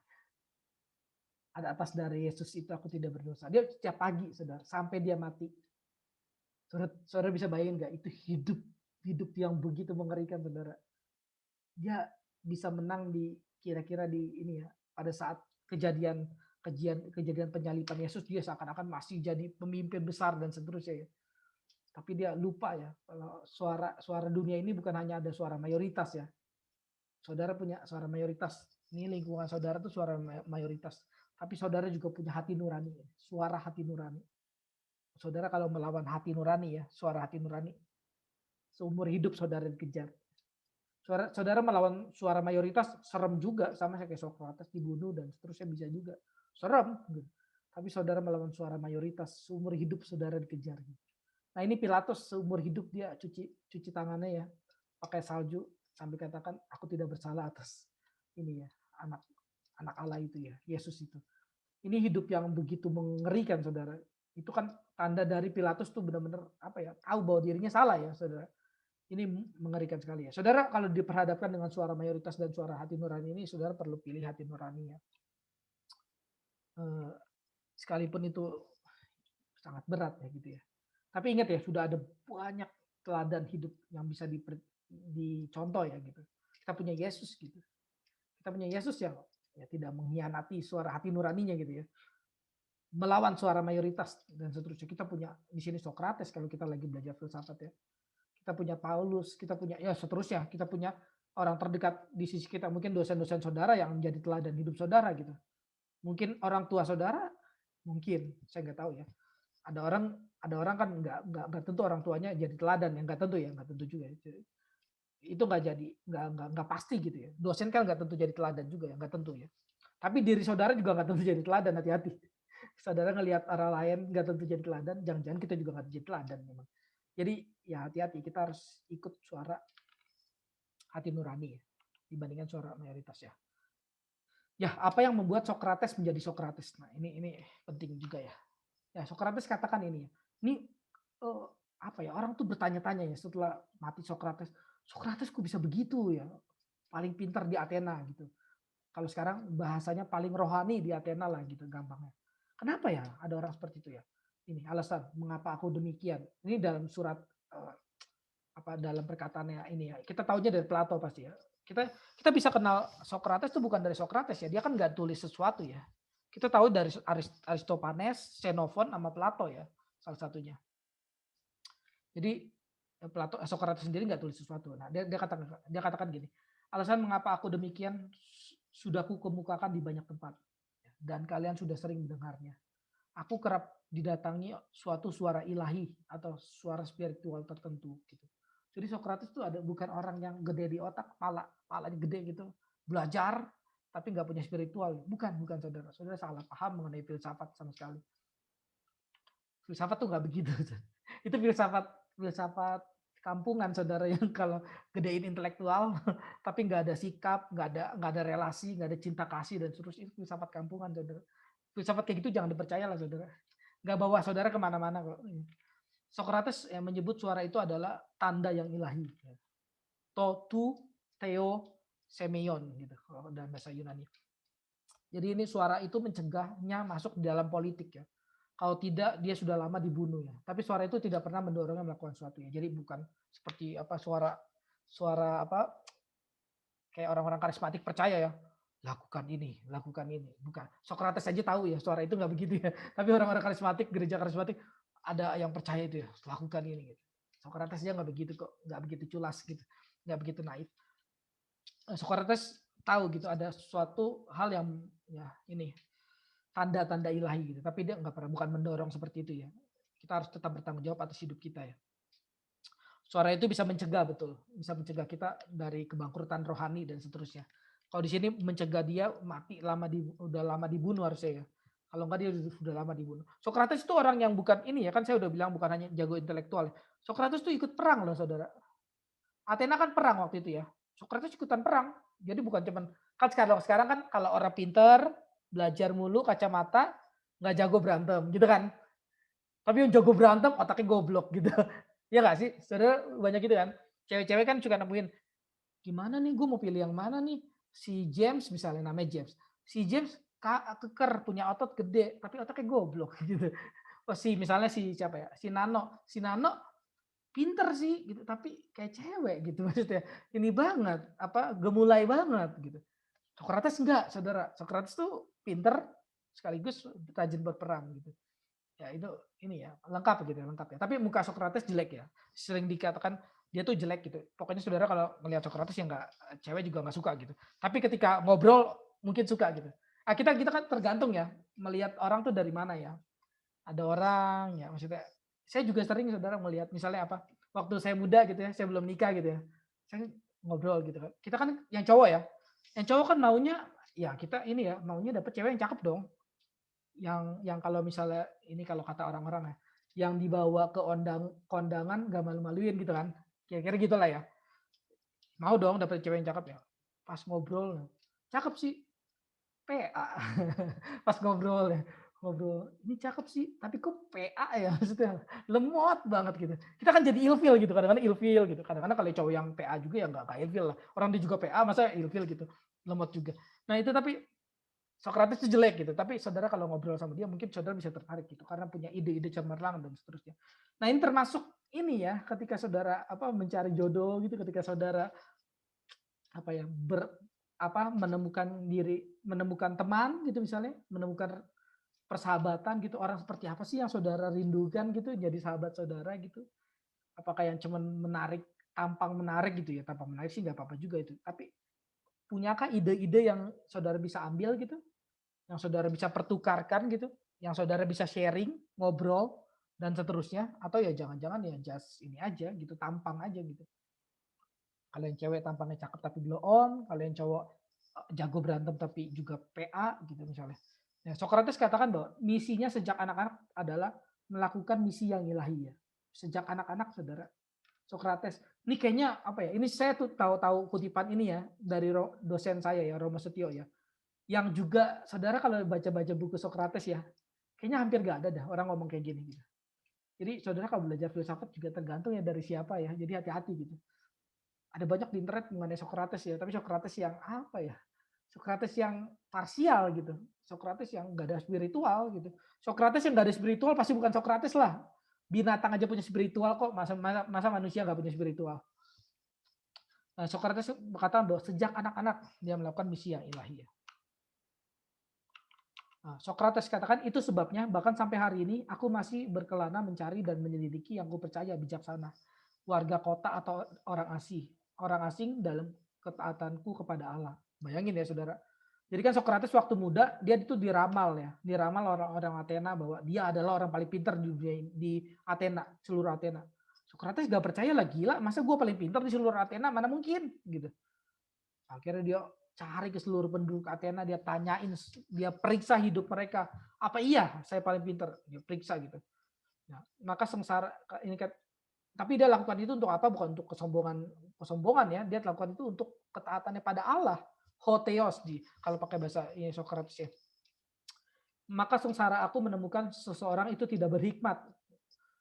Ada atas darah Yesus itu aku tidak berdosa. Dia setiap pagi, saudara, sampai dia mati. Saudara bisa bayangin nggak? Itu hidup yang begitu mengerikan, saudara. Dia bisa menang di kira-kira di ini ya, pada saat kejadian penyaliban Yesus, dia seakan-akan masih jadi pemimpin besar dan seterusnya ya. Tapi dia lupa ya, kalau suara dunia ini bukan hanya ada suara mayoritas ya. Saudara punya suara mayoritas. Ini lingkungan saudara tuh suara mayoritas. Tapi saudara juga punya hati nurani, suara hati nurani. Saudara kalau melawan hati nurani ya, suara hati nurani, seumur hidup saudara dikejar. Saudara melawan suara mayoritas serem juga, sama kayak Sokrates dibunuh dan seterusnya bisa juga. Serem. Tapi saudara melawan suara mayoritas, seumur hidup saudara dikejar. Nah ini Pilatus seumur hidup dia cuci tangannya ya, pakai salju sambil katakan aku tidak bersalah atas ini ya, anak Allah itu ya, Yesus itu. Ini hidup yang begitu mengerikan, saudara. Itu kan tanda dari Pilatus tuh benar-benar apa ya, tahu bahwa dirinya salah ya, saudara. Ini mengerikan sekali ya. Saudara kalau diperhadapkan dengan suara mayoritas dan suara hati nurani ini, saudara perlu pilih hati nurani ya. Sekalipun itu sangat berat ya gitu ya. Tapi ingat ya, sudah ada banyak teladan hidup yang bisa dicontoh ya gitu. Kita punya Yesus gitu. Kita punya Yesus yang ya tidak mengkhianati suara hati nuraninya gitu ya. Melawan suara mayoritas dan seterusnya. Kita punya di sini Sokrates kalau kita lagi belajar filsafat ya. Kita punya Paulus, kita punya ya seterusnya, kita punya orang terdekat di sisi kita, mungkin dosen-dosen saudara yang menjadi teladan hidup saudara gitu. Mungkin orang tua saudara, mungkin saya nggak tahu ya. Ada orang kan nggak tentu orang tuanya jadi teladan, yang nggak tentu ya, nggak tentu juga. Itu nggak jadi nggak pasti gitu ya. Dosen kan nggak tentu jadi teladan juga ya, nggak tentu ya. Tapi diri saudara juga nggak tentu jadi teladan, hati-hati. Saudara ngelihat orang lain nggak tentu jadi teladan, jangan-jangan kita juga nggak jadi teladan memang. Jadi ya hati-hati, kita harus ikut suara hati nurani ya, dibandingkan suara mayoritas ya. Ya, apa yang membuat Sokrates menjadi Sokrates? Nah, ini penting juga ya. Ya, Sokrates katakan ini ya. Ini apa ya? Orang tuh bertanya-tanya ya setelah mati Sokrates. Sokrates kok bisa begitu ya? Paling pintar di Athena gitu. Kalau sekarang bahasanya paling rohani di Athena lah gitu gampangnya. Kenapa ya ada orang seperti itu ya? Ini alasan mengapa aku demikian. Ini dalam surat dalam perkataannya ini ya. Kita tahunya dari Plato pasti ya. Kita bisa kenal Sokrates itu bukan dari Sokrates ya. Dia kan nggak tulis sesuatu ya. Kita tahu dari Aristofanes, Xenophon, sama Plato ya, salah satunya. Jadi Sokrates sendiri nggak tulis sesuatu. Nah, dia katakan gini, alasan mengapa aku demikian sudah ku kemukakan di banyak tempat dan kalian sudah sering mendengarnya. Aku kerap didatangi suatu suara ilahi atau suara spiritual tertentu gitu. Jadi Sokrates itu bukan orang yang gede di otak, palanya gede gitu, belajar tapi nggak punya spiritual. Bukan saudara. Saudara salah paham mengenai filsafat sama sekali. Filsafat tuh nggak begitu. Itu filsafat kampungan saudara yang kalau gedein intelektual tapi nggak ada sikap, nggak ada relasi, nggak ada cinta kasih dan seterusnya, itu filsafat kampungan saudara. Filsafat kayak gitu jangan dipercaya lah saudara. Nggak bawa saudara kemana-mana kok. Socrates yang menyebut suara itu adalah tanda yang ilahi. To, tu, theo, semeion gitu kalau dalam bahasa Yunani. Jadi ini suara itu mencegahnya masuk di dalam politik ya. Kalau tidak dia sudah lama dibunuh ya. Tapi suara itu tidak pernah mendorongnya melakukan sesuatu ya. Jadi bukan seperti apa suara suara apa kayak orang-orang karismatik percaya ya, lakukan ini. Bukan. Socrates saja tahu ya suara itu nggak begitu ya. Tapi orang-orang karismatik, gereja karismatik ada yang percaya itu ya, lakukan ini gitu. Socrates aja nggak begitu kok, nggak begitu culas gitu, nggak begitu naif. Socrates tahu gitu ada suatu hal yang ya ini tanda-tanda ilahi gitu, tapi dia nggak pernah bukan mendorong seperti itu ya. Kita harus tetap bertanggung jawab atas hidup kita ya. Suara itu bisa mencegah betul, bisa mencegah kita dari kebangkrutan rohani dan seterusnya. Kalau di sini mencegah dia mati udah lama dibunuh harusnya ya. Kalau enggak dia sudah lama dibunuh. Socrates itu orang yang bukan ini ya, kan saya udah bilang bukan hanya jago intelektual. Socrates itu ikut perang loh saudara. Athena kan perang waktu itu ya. Socrates ikutan perang. Jadi bukan cuman kan sekarang kan kalau orang pinter belajar mulu kacamata nggak jago berantem gitu kan. Tapi yang jago berantem otaknya goblok gitu. Ya nggak sih? Saudara banyak gitu kan. Cewek-cewek kan suka nemuin gimana nih gue mau pilih yang mana nih. Si James misalnya namanya James. Si James keker punya otot gede tapi otaknya goblok gitu. Oh misalnya si siapa ya? Si Nano. Si Nano pinter sih gitu tapi kayak cewek gitu maksudnya. Ini banget apa gemulai banget gitu. Socrates enggak, saudara. Socrates tuh pinter sekaligus rajin berperang gitu. Ya itu ini ya lengkap gitu lengkap ya. Tapi muka Socrates jelek ya. Sering dikatakan dia tuh jelek gitu. Pokoknya saudara kalau melihat Socrates ya nggak cewek juga nggak suka gitu. Tapi ketika ngobrol mungkin suka gitu. Ah kita kan tergantung ya melihat orang tuh dari mana ya. Ada orang ya maksudnya saya juga sering saudara melihat misalnya apa waktu saya muda gitu ya saya belum nikah gitu ya saya ngobrol gitu kan kita kan yang cowok ya yang cowok kan maunya ya kita ini ya maunya dapet cewek yang cakep dong yang kalau misalnya ini kalau kata orang-orang ya yang dibawa ke kondangan gak malu-maluin gitu kan kira-kira gitulah ya mau dong dapet cewek yang cakep ya pas ngobrol cakep sih PA pas ngobrol ya ngobrol ini cakep sih tapi kok PA ya maksudnya lemot banget gitu kita kan jadi ilfil gitu kadang-kadang ilfil gitu kadang-kadang kalau cowok yang PA juga ya nggak ilfil lah orang dia juga PA masa ilfil gitu lemot juga nah itu tapi Socrates itu jelek gitu tapi saudara kalau ngobrol sama dia mungkin saudara bisa tertarik gitu karena punya ide-ide cemerlang dan seterusnya nah ini termasuk ini ya ketika saudara apa mencari jodoh gitu ketika saudara apa ya menemukan teman gitu misalnya menemukan persahabatan gitu orang seperti apa sih yang saudara rindukan gitu jadi sahabat saudara gitu apakah yang cuman tampang menarik gitu ya tampang menarik sih nggak apa-apa juga itu tapi punyakah ide-ide yang saudara bisa ambil gitu yang saudara bisa pertukarkan gitu yang saudara bisa sharing ngobrol dan seterusnya atau ya jangan-jangan ya just ini aja gitu tampang aja gitu kalau yang cewek tampangnya cakep tapi blow on, kalau yang cowok jago berantem tapi juga PA gitu misalnya. Ya, Socrates katakan bahwa misinya sejak anak-anak adalah melakukan misi yang ilahi ya. Sejak anak-anak saudara. Socrates. Ini kayaknya apa ya? Ini saya tuh tahu-tahu kutipan ini ya dari dosen saya ya Romo Setio ya. Yang juga saudara kalau baca-baca buku Socrates ya, kayaknya hampir gak ada dah orang ngomong kayak gini gitu. Jadi saudara kalau belajar filsafat juga tergantung ya dari siapa ya. Jadi hati-hati gitu ada banyak di internet mengenai Socrates ya, tapi Socrates yang apa ya? Socrates yang parsial gitu. Socrates yang nggak ada spiritual gitu. Socrates yang nggak ada spiritual pasti bukan Socrates lah. Binatang aja punya spiritual kok, masa manusia nggak punya spiritual. Nah, Socrates berkata bahwa sejak anak-anak dia melakukan misi yang ilahi. Nah, Socrates katakan itu sebabnya bahkan sampai hari ini aku masih berkelana mencari dan menyelidiki yang ku percaya bijaksana. Warga kota atau orang asing dalam ketaatanku kepada Allah. Bayangin ya saudara. Jadi kan Socrates waktu muda dia itu diramal ya, diramal orang-orang Athena bahwa dia adalah orang paling pintar di dunia di Athena, seluruh Athena. Socrates gak percaya lah gila, masa gue paling pintar di seluruh Athena mana mungkin gitu. Akhirnya dia cari ke seluruh penduduk Athena, dia tanyain, dia periksa hidup mereka. Apa iya saya paling pintar? Dia periksa gitu. Nah, maka sengsara ini kan Tapi dia lakukan itu untuk apa? Bukan untuk kesombongan ya. Dia lakukan itu untuk ketaatannya pada Allah. Hotheos kalau pakai bahasa ini Socrates ya. Maka sengsara aku menemukan seseorang itu tidak berhikmat.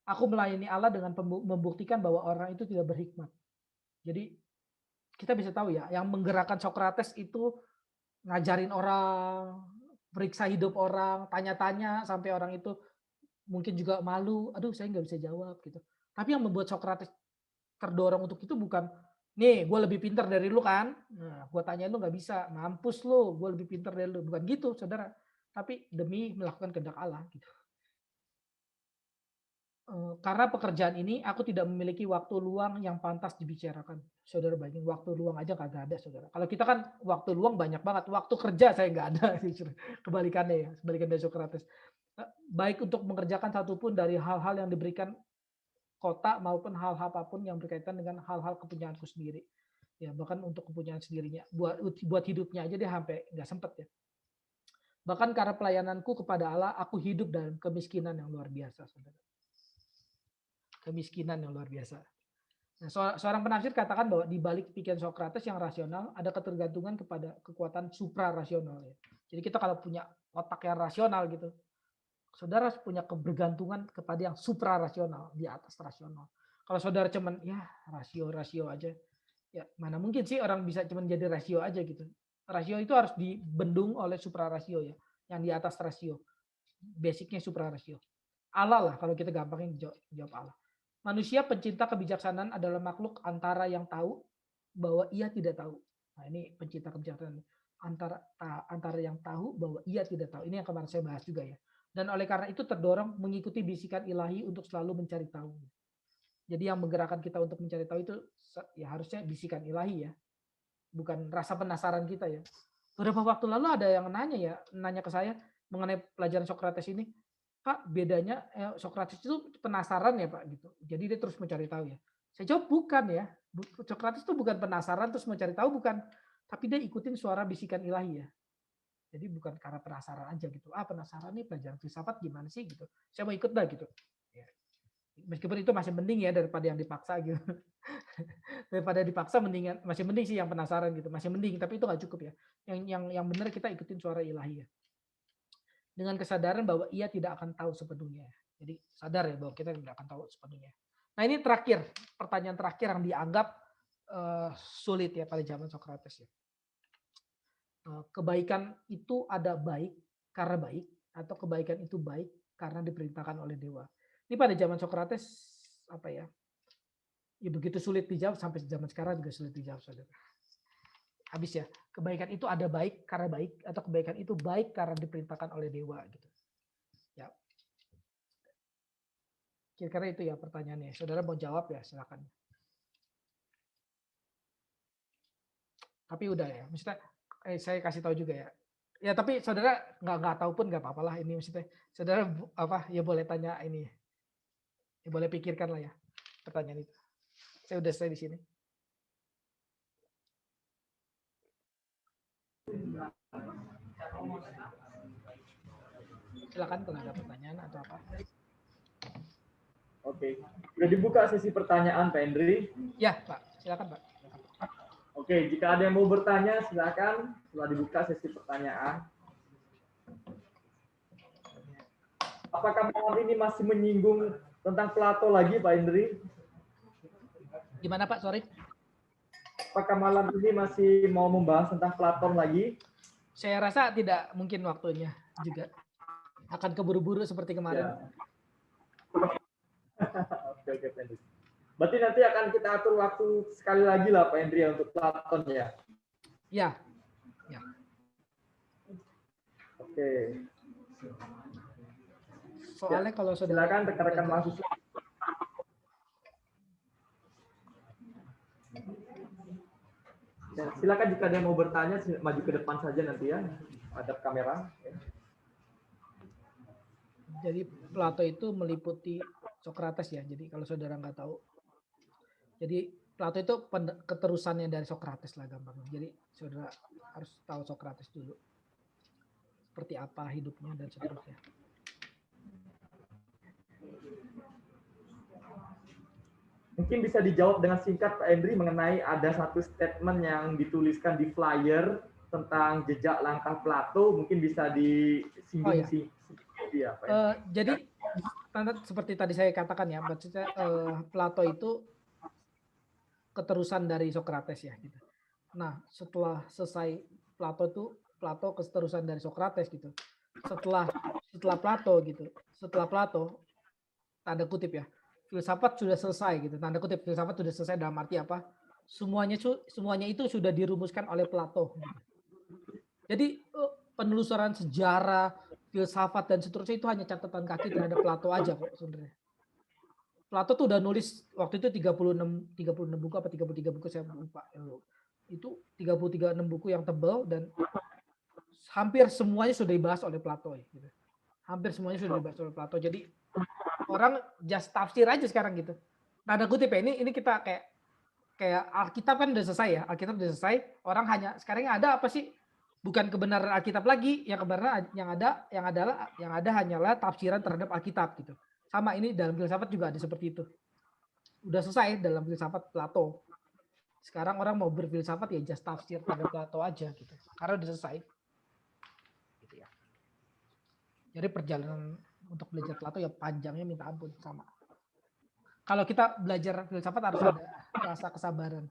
Aku melayani Allah dengan membuktikan bahwa orang itu tidak berhikmat. Jadi kita bisa tahu ya, yang menggerakkan Socrates itu ngajarin orang, periksa hidup orang, tanya-tanya sampai orang itu mungkin juga malu, aduh saya nggak bisa jawab gitu. Tapi yang membuat Socrates terdorong untuk itu bukan, nih gue lebih pintar dari lu kan, nah gue tanyain lu nggak bisa, mampus lu, gue lebih pintar dari lu, bukan gitu saudara. Tapi demi melakukan kehendak Allah gitu. Karena pekerjaan ini aku tidak memiliki waktu luang yang pantas dibicarakan. Saudara bayangin waktu luang aja kagak ada saudara. Kalau kita kan waktu luang banyak banget, waktu kerja saya nggak ada. Kebalikannya ya, kebalikan dari Socrates. Baik untuk mengerjakan satupun dari hal-hal yang diberikan kota maupun hal-hal apapun yang berkaitan dengan hal-hal kepunyaanku sendiri. Ya bahkan untuk kepunyaan sendirinya, buat hidupnya aja dia sampai nggak sempet ya. Bahkan karena pelayananku kepada Allah, aku hidup dalam kemiskinan yang luar biasa, saudara. Kemiskinan yang luar biasa. Nah, seorang penafsir katakan bahwa di balik pikiran Socrates yang rasional ada ketergantungan kepada kekuatan suprarasional. Ya. Jadi kita kalau punya otak yang rasional gitu, saudara punya kebergantungan kepada yang suprarasional di atas rasional. Kalau saudara cuman ya rasio aja, ya mana mungkin sih orang bisa cuman jadi rasio aja gitu. Rasio itu harus dibendung oleh suprarasio ya, yang di atas rasio. Basicnya suprarasio. Allah lah kalau kita gampangin jawab Allah. Manusia pencinta kebijaksanaan adalah makhluk antara yang tahu bahwa ia tidak tahu. Nah, ini pencinta kebijaksanaan antara yang tahu bahwa ia tidak tahu. Ini yang kemarin saya bahas juga ya. Dan oleh karena itu terdorong mengikuti bisikan ilahi untuk selalu mencari tahu. Jadi yang menggerakkan kita untuk mencari tahu itu ya harusnya bisikan ilahi ya. Bukan rasa penasaran kita ya. Beberapa waktu lalu ada yang nanya ke saya mengenai pelajaran Socrates ini. Pak, bedanya Socrates itu penasaran ya Pak gitu. Jadi dia terus mencari tahu ya. Saya jawab bukan ya. Socrates itu bukan penasaran terus mencari tahu bukan, tapi dia ikutin suara bisikan ilahi ya. Jadi bukan karena penasaran aja gitu. Penasaran nih pelajaran filsafat gimana sih gitu. Saya mau ikut dah gitu. Ya. Meskipun itu masih mending ya daripada yang dipaksa gitu. Daripada dipaksa mendingan masih mending sih yang penasaran gitu. Masih mending tapi itu nggak cukup ya. Yang benar kita ikutin suara ilahi ya. Dengan kesadaran bahwa ia tidak akan tahu sepenuhnya. Jadi sadar ya bahwa kita tidak akan tahu sepenuhnya. Nah ini terakhir, pertanyaan terakhir yang dianggap sulit ya pada zaman Socrates ya. Kebaikan itu ada baik karena baik atau kebaikan itu baik karena diperintahkan oleh dewa. Ini pada zaman Socrates apa ya? Ya begitu sulit dijawab sampai zaman sekarang juga sulit dijawab saudara. Habis ya, kebaikan itu ada baik karena baik atau kebaikan itu baik karena diperintahkan oleh dewa gitu. Ya. Kira-kira itu ya pertanyaannya. Saudara mau jawab ya silakan. Tapi udah ya, maksudnya saya kasih tahu juga ya. Ya tapi saudara nggak tahu pun nggak apa-apa lah ini maksudnya. Saudara apa ya boleh tanya ini. Ya boleh pikirkan lah ya pertanyaan itu. Saya udah selesai di sini. Silakan kalau ada pertanyaan atau apa. Oke, sudah dibuka sesi pertanyaan Pak Hendri. Ya Pak, silakan Pak. Oke, jika ada yang mau bertanya silakan. Setelah dibuka sesi pertanyaan. Apakah malam ini masih menyinggung tentang Plato lagi Pak Hendri? Gimana Pak, sorry? Apakah malam ini masih mau membahas tentang Platon lagi? Saya rasa tidak mungkin waktunya juga. Akan keburu-buru seperti kemarin. Ya. Oke, Pak Hendri. Berarti nanti akan kita atur waktu sekali lagi lah Pak Hendri untuk Platon ya? Ya. Ya. Oke. Soalnya ya, kalau saudara silakan rekan-rekan mahasiswa. Ya, silakan jika ada yang mau bertanya maju ke depan saja nanti ya, hadap kamera. Jadi Plato itu meliputi Socrates ya. Jadi kalau saudara nggak tahu, jadi Plato itu keterusannya dari Socrates lah gampangnya. Jadi saudara harus tahu Socrates dulu. Seperti apa hidupnya dan seterusnya. Mungkin bisa dijawab dengan singkat Pak Hendri mengenai ada satu statement yang dituliskan di flyer tentang jejak langkah Plato, mungkin bisa disinggung ya. ya, Pak Hendri. Jadi seperti tadi saya katakan ya, maksudnya Plato itu keterusan dari Socrates ya gitu. Nah, setelah selesai Plato keterusan dari Socrates gitu. Setelah Plato gitu. Setelah Plato tanda kutip ya, filsafat sudah selesai gitu. Tanda kutip filsafat sudah selesai dalam arti apa? Semuanya itu sudah dirumuskan oleh Plato gitu. Jadi penelusuran sejarah, filsafat dan seterusnya itu hanya catatan kaki terhadap Plato aja kok sebenarnya. Plato tuh udah nulis waktu itu 36 buku apa 33 buku saya lupa. Itu 36 buku yang tebal dan hampir semuanya sudah dibahas oleh Plato gitu. Hampir semuanya sudah dibahas oleh Plato. Jadi orang just tafsir aja sekarang gitu. Tanda kutip ya, ini kita kayak Alkitab kan udah selesai ya. Alkitab udah selesai. Orang hanya sekarang ada apa sih? Bukan kebenaran Alkitab lagi, yang kebenaran yang ada hanyalah tafsiran terhadap Alkitab gitu. Sama ini dalam filsafat juga ada seperti itu. Udah selesai dalam filsafat Plato. Sekarang orang mau berfilsafat ya just tafsir terhadap Plato aja gitu. Karena udah selesai. Gitu ya. Jadi perjalanan untuk belajar Plato ya panjangnya minta ampun sama. Kalau kita belajar filsafat harus ada rasa kesabaran.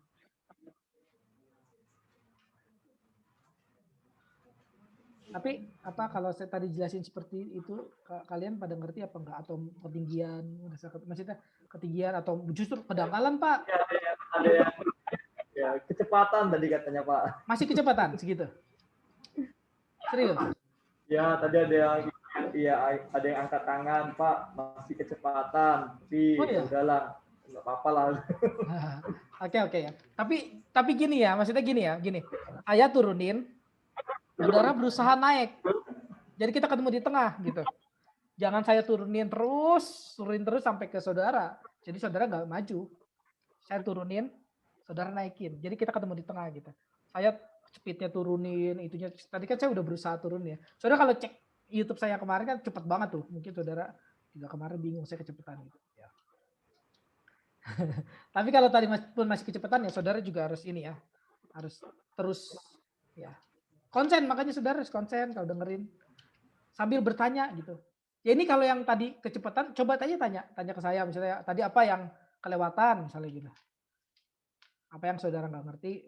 Tapi apa kalau saya tadi jelasin seperti itu kalian pada ngerti apa enggak atau ketinggian maksudnya ketinggian atau justru kedangkalan Pak? Ada yang ya, kecepatan tadi katanya Pak. Masih kecepatan segitu? Serius? Ya tadi ada yang ada yang angkat tangan Pak masih kecepatan tapi oh, iya? udahlah nggak apa-apa lah. Oke ya. Tapi gini ya, maksudnya gini. Saya turunin, saudara berusaha naik. Jadi kita ketemu di tengah gitu. Jangan saya turunin terus sampai ke saudara. Jadi saudara nggak maju. Saya turunin, saudara naikin. Jadi kita ketemu di tengah gitu. Saya speednya turunin, itunya. Tadi kan saya udah berusaha turun ya. Saudara kalau cek YouTube saya kemarin kan cepet banget tuh. Mungkin saudara juga kemarin bingung saya kecepatan gitu. Ya. Tapi kalau tadi pun masih kecepatan ya saudara juga harus ini ya. Harus terus ya. Konsen, makanya saudara harus konsen kalau dengerin. Sambil bertanya gitu. Ya ini kalau yang tadi kecepatan, coba tanya ke saya misalnya tadi apa yang kelewatan misalnya gitu. Apa yang saudara nggak ngerti?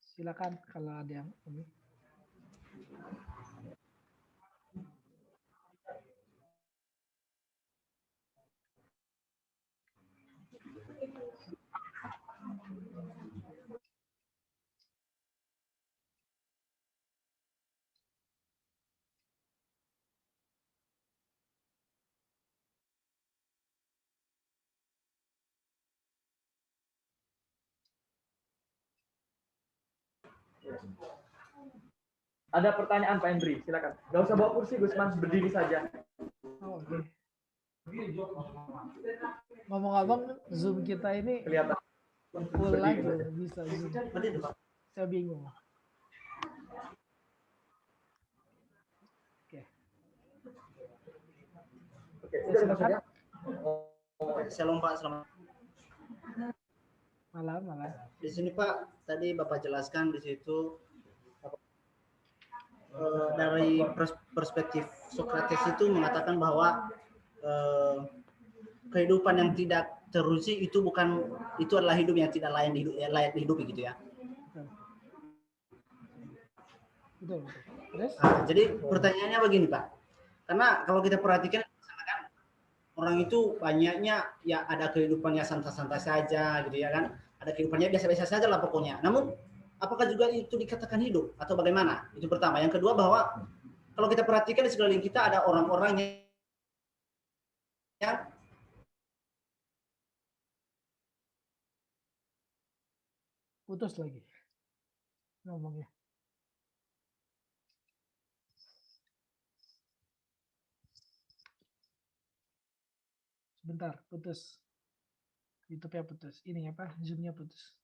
Silakan kalau ada yang ini. Ada pertanyaan Pak Hendri, silakan. Gak usah bawa kursi, Gusman, berdiri saja. Oh, oke. Ngomong-ngomong, Zoom kita ini kelihatan full lagi bisa Zoom. Saya bingung. Oke. Oke, silakan. Shalom Pak, selamat malam. Di sini Pak, tadi Bapak jelaskan di situ dari perspektif Socrates itu mengatakan bahwa kehidupan yang tidak teruji itu adalah hidup yang tidak layak dihidupi gitu ya. Betul. Terus? Jadi pertanyaannya begini Pak, karena kalau kita perhatikan orang itu banyaknya ya ada kehidupannya santai-santai saja gitu ya kan, ada kehidupannya biasa-biasa saja lah pokoknya. Namun apakah juga itu dikatakan hidup atau bagaimana? Itu pertama. Yang kedua bahwa kalau kita perhatikan di sekeliling kita ada orang-orang yang putus lagi ngomongnya. Sebentar, putus. YouTube-nya putus. Ini apa? Zoom-nya putus.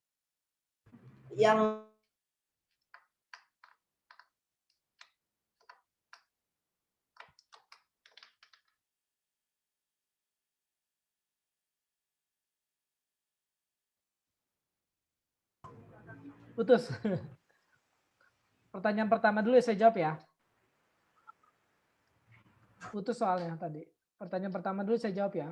Yang Putus. Pertanyaan pertama dulu saya jawab ya. Putus soalnya tadi. Pertanyaan pertama dulu saya jawab ya.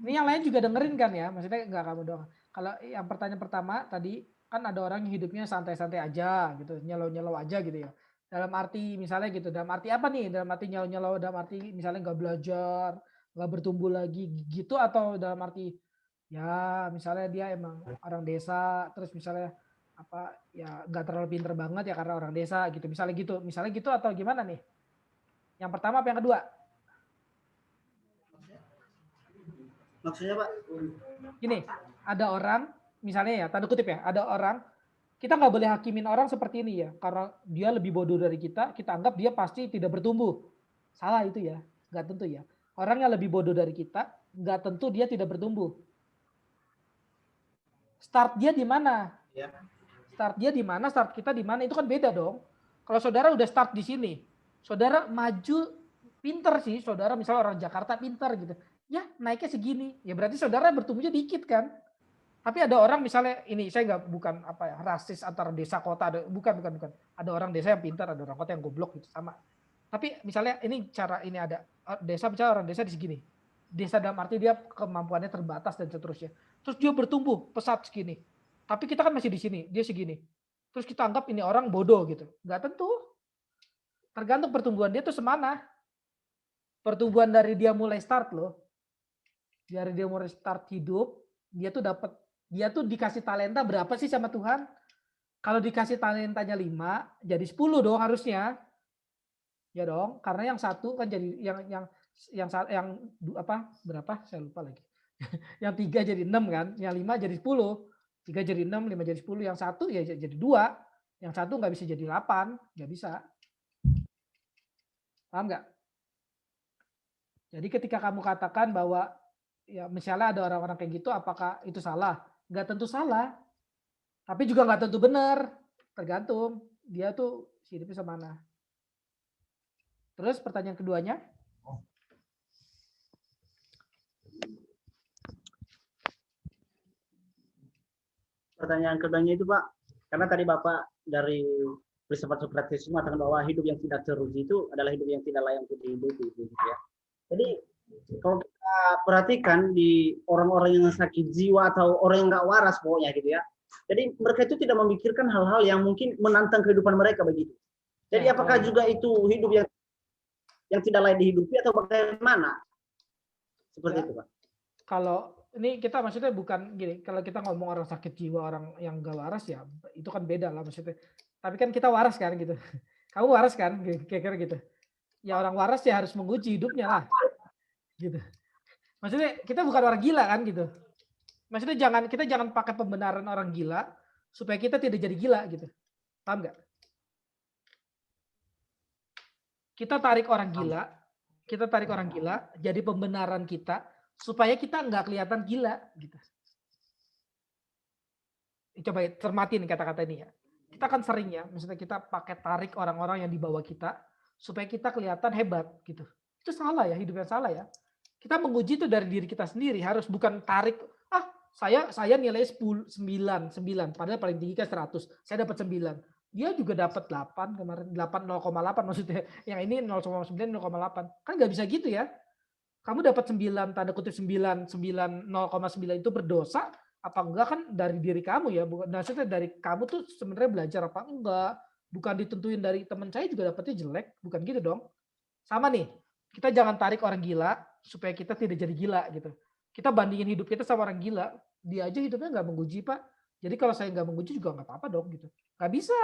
Ini yang lain juga dengerin kan ya, maksudnya nggak kamu doang. Kalau yang pertanyaan pertama tadi kan ada orang yang hidupnya santai-santai aja gitu, nyelau-nyelau aja gitu ya. Dalam arti misalnya gitu, dalam arti apa nih? Dalam arti nyelau-nyelau, dalam arti misalnya nggak belajar, nggak bertumbuh lagi gitu, atau dalam arti ya misalnya dia emang orang desa, terus misalnya apa ya nggak terlalu pinter banget ya karena orang desa gitu, misalnya gitu atau gimana nih? Yang pertama apa yang kedua? Maksudnya Pak? Gini, ada orang, misalnya ya, tanda kutip ya, ada orang, kita nggak boleh hakimin orang seperti ini ya, karena dia lebih bodoh dari kita anggap dia pasti tidak bertumbuh. Salah itu ya, nggak tentu ya. Orang yang lebih bodoh dari kita, nggak tentu dia tidak bertumbuh. Start dia di mana? Ya. Start dia di mana, start kita di mana, itu kan beda dong. Kalau saudara udah start di sini, saudara maju, pinter sih, saudara misalnya orang Jakarta pinter gitu. Ya naiknya segini, ya berarti saudara bertumbuhnya dikit kan. Tapi ada orang misalnya ini saya nggak bukan apa ya rasis antar desa kota, bukan. Ada orang desa yang pintar, ada orang kota yang goblok gitu sama. Tapi misalnya ini cara ini ada desa misalnya orang desa di segini. Desa dalam arti dia kemampuannya terbatas dan seterusnya. Terus dia bertumbuh pesat segini. Tapi kita kan masih di sini, dia segini. Terus kita anggap ini orang bodoh gitu. Nggak tentu. Tergantung pertumbuhan dia tuh semana. Pertumbuhan dari dia mulai start loh. Dari dia mulai start hidup, dia tuh dikasih talenta berapa sih sama Tuhan? Kalau dikasih talentanya 5, jadi 10 dong harusnya. Ya dong, karena yang satu kan jadi yang apa? Berapa? Saya lupa lagi. Yang 3 jadi 6 kan, yang 5 jadi 10. 3 jadi 6, 5 jadi 10, yang satu ya jadi 2. Yang satu nggak bisa jadi 8, nggak bisa. Paham nggak? Jadi ketika kamu katakan bahwa ya misalnya ada orang-orang kayak gitu, apakah itu salah? Nggak tentu salah, tapi juga nggak tentu benar. Tergantung dia tuh hidupnya semana. Terus pertanyaan keduanya? Pertanyaan keduanya itu Pak, karena tadi Bapak dari filsafat Sokrates mengatakan bahwa hidup yang tidak teruji itu adalah hidup yang tidak layak untuk dihidupi gitu ya. Jadi kalau kita perhatikan di orang-orang yang sakit jiwa atau orang yang nggak waras pokoknya gitu ya. Jadi mereka itu tidak memikirkan hal-hal yang mungkin menantang kehidupan mereka begitu. Jadi apakah juga itu hidup yang tidak layak dihidupi atau bagaimana? Seperti itu Pak. Kalau ini kita maksudnya bukan gini, kalau kita ngomong orang sakit jiwa, orang yang nggak waras ya itu kan beda lah maksudnya. Tapi kan kita waras kan gitu. Kamu waras kan kira-kira gitu. Ya orang waras ya harus menguji hidupnya lah. Gitu. Maksudnya kita bukan orang gila kan gitu. Maksudnya kita jangan pakai pembenaran orang gila supaya kita tidak jadi gila gitu. Paham nggak? Kita tarik orang gila jadi pembenaran kita supaya kita nggak kelihatan gila gitu. Coba cermatin kata-kata ini ya. Kita kan sering ya, maksudnya kita pakai tarik orang-orang yang di bawah kita supaya kita kelihatan hebat gitu. Itu salah ya, hidup yang salah ya. Kita menguji itu dari diri kita sendiri, harus bukan tarik saya nilai 9 padahal paling tinggi kan 100. Saya dapat 9. Dia juga dapat 8 kemarin, 0,8 maksudnya. Yang ini 0,9 0,8. Kan nggak bisa gitu ya. Kamu dapat 9 tanda kutip 0,9 itu berdosa apa enggak kan dari diri kamu ya, bukan maksudnya dari kamu tuh sebenarnya belajar apa enggak, bukan ditentuin dari teman saya juga dapetnya jelek, bukan gitu dong. Sama nih, kita jangan tarik orang gila supaya kita tidak jadi gila gitu. Kita bandingin hidup kita sama orang gila, dia aja hidupnya nggak menguji Pak. Jadi kalau saya nggak menguji juga nggak apa-apa dong gitu. Nggak bisa.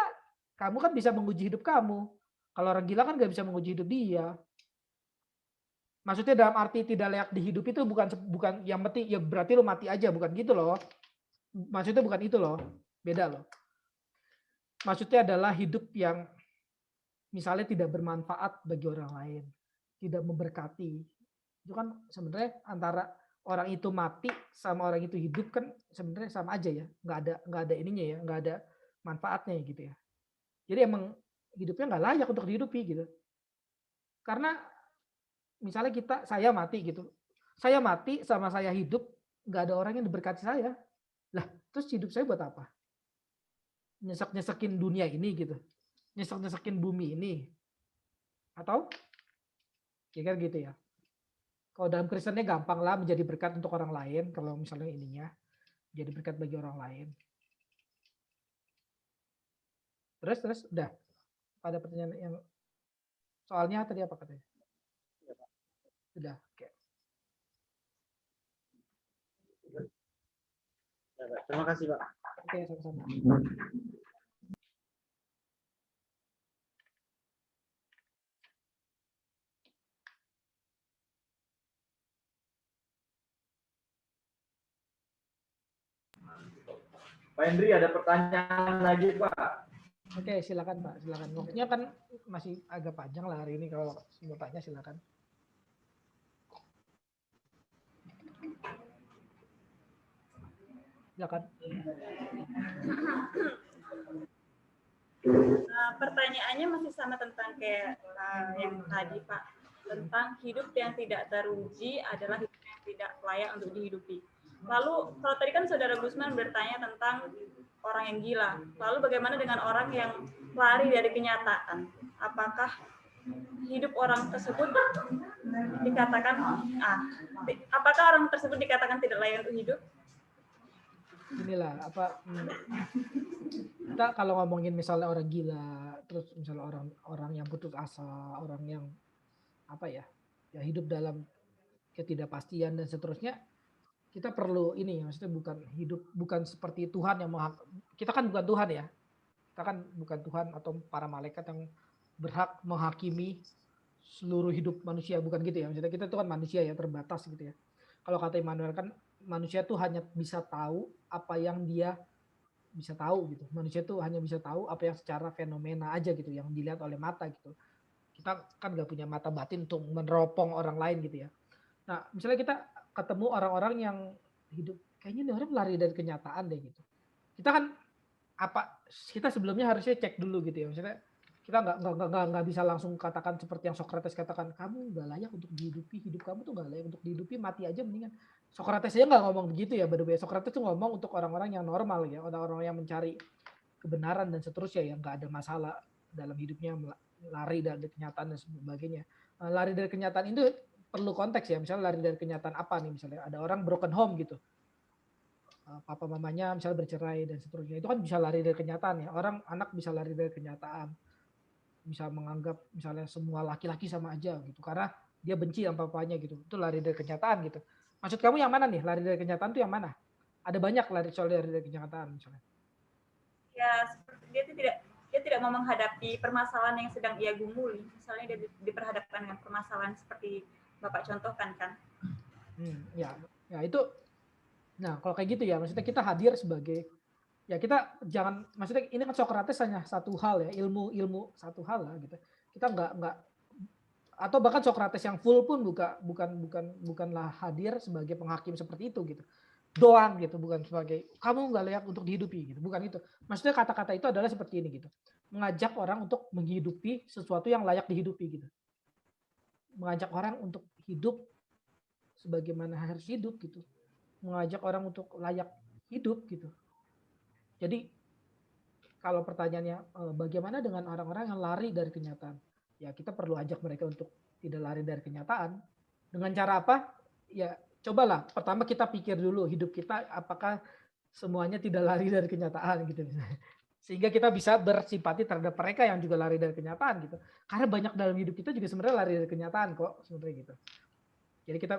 Kamu kan bisa menguji hidup kamu. Kalau orang gila kan nggak bisa menguji hidup dia. Maksudnya dalam arti tidak layak dihidupi itu bukan yang penting ya berarti lo mati aja, bukan gitu loh. Maksudnya bukan itu loh. Beda loh. Maksudnya adalah hidup yang misalnya tidak bermanfaat bagi orang lain, tidak memberkati. Itu kan sebenarnya antara orang itu mati sama orang itu hidup kan sebenarnya sama aja ya. Nggak ada ininya ya, nggak ada manfaatnya gitu ya. Jadi emang hidupnya nggak layak untuk dihidupi gitu. Karena misalnya saya mati gitu. Saya mati sama saya hidup nggak ada orang yang diberkati saya. Lah, terus hidup saya buat apa? Nyesek-nyesekin dunia ini gitu. Nyesek-nyesekin bumi ini. Atau kira-kira gitu ya. Kalau dalam Kristennya gampang lah menjadi berkat untuk orang lain. Kalau misalnya ininya jadi berkat bagi orang lain. Terus udah. Pada pertanyaan yang soalnya tadi apa katanya? Sudah. Oke. Terima kasih, Pak. Oke, sama-sama. Pak Hendri, ada pertanyaan lagi, Pak? Oke, silakan Pak, silakan. Waktunya kan masih agak panjang lah hari ini, kalau mau tanya silakan. Silakan. Pertanyaannya masih sama tentang kayak yang tadi Pak, tentang hidup yang tidak teruji adalah hidup yang tidak layak untuk dihidupi. Lalu kalau tadi kan Saudara Gusman bertanya tentang orang yang gila. Lalu bagaimana dengan orang yang lari dari kenyataan? Apakah hidup orang tersebut dikatakan apakah orang tersebut dikatakan tidak layak untuk hidup? Inilah apa kita kalau ngomongin misalnya orang gila, terus misalnya orang yang putus asa, orang yang apa ya hidup dalam ketidakpastian dan seterusnya, kita perlu ini, maksudnya bukan seperti Tuhan yang kita kan bukan Tuhan ya, kita kan bukan Tuhan atau para malaikat yang berhak menghakimi seluruh hidup manusia, bukan gitu ya, maksudnya kita tuh kan manusia ya, terbatas gitu ya. Kalau kata Immanuel kan manusia tuh hanya bisa tahu apa yang dia bisa tahu gitu, manusia tuh hanya bisa tahu apa yang secara fenomena aja gitu, yang dilihat oleh mata gitu. Kita kan nggak punya mata batin untuk meneropong orang lain gitu ya. Nah misalnya kita ketemu orang-orang yang hidup kayaknya ini orang lari dari kenyataan deh gitu. Kita kan kita sebelumnya harusnya cek dulu gitu ya. Maksudnya kita nggak bisa langsung katakan seperti yang Socrates katakan, kamu nggak layak untuk dihidupi, hidup kamu tuh nggak layak untuk dihidupi, mati aja mendingan. Socrates aja nggak ngomong begitu ya, by the way. Socrates tuh ngomong untuk orang-orang yang normal ya, orang-orang yang mencari kebenaran dan seterusnya, yang nggak ada masalah dalam hidupnya, lari dari kenyataan dan sebagainya. Lari dari kenyataan itu perlu konteks ya, misalnya lari dari kenyataan apa nih, misalnya ada orang broken home gitu, papa mamanya misalnya bercerai dan seterusnya, itu kan bisa lari dari kenyataan ya. Anak bisa lari dari kenyataan, bisa menganggap misalnya semua laki-laki sama aja gitu karena dia benci sama papanya gitu, itu lari dari kenyataan gitu. Maksud kamu yang mana nih, lari dari kenyataan itu yang mana? Ada banyak lari dari kenyataan misalnya. Ya, dia tidak mau menghadapi permasalahan yang sedang ia gumuli. Misalnya dia diperhadapkan dengan permasalahan seperti Bapak contohkan kan. Ya itu. Nah kalau kayak gitu ya, maksudnya kita hadir sebagai, ya kita jangan, maksudnya ini kan Socrates hanya satu hal ya, ilmu satu hal lah gitu. Kita nggak atau bahkan Socrates yang full pun bukanlah hadir sebagai penghakim seperti itu gitu. Doang gitu, bukan sebagai kamu nggak layak untuk dihidupi gitu, bukan itu. Maksudnya kata-kata itu adalah seperti ini gitu. Mengajak orang untuk menghidupi sesuatu yang layak dihidupi gitu. Mengajak orang untuk hidup sebagaimana harus hidup gitu. Mengajak orang untuk layak hidup gitu. Jadi kalau pertanyaannya bagaimana dengan orang-orang yang lari dari kenyataan? Ya kita perlu ajak mereka untuk tidak lari dari kenyataan. Dengan cara apa? Ya cobalah pertama kita pikir dulu hidup kita apakah semuanya tidak lari dari kenyataan gitu. Sehingga kita bisa bersimpati terhadap mereka yang juga lari dari kenyataan gitu. Karena banyak dalam hidup kita juga sebenarnya lari dari kenyataan kok sebenarnya gitu. Jadi kita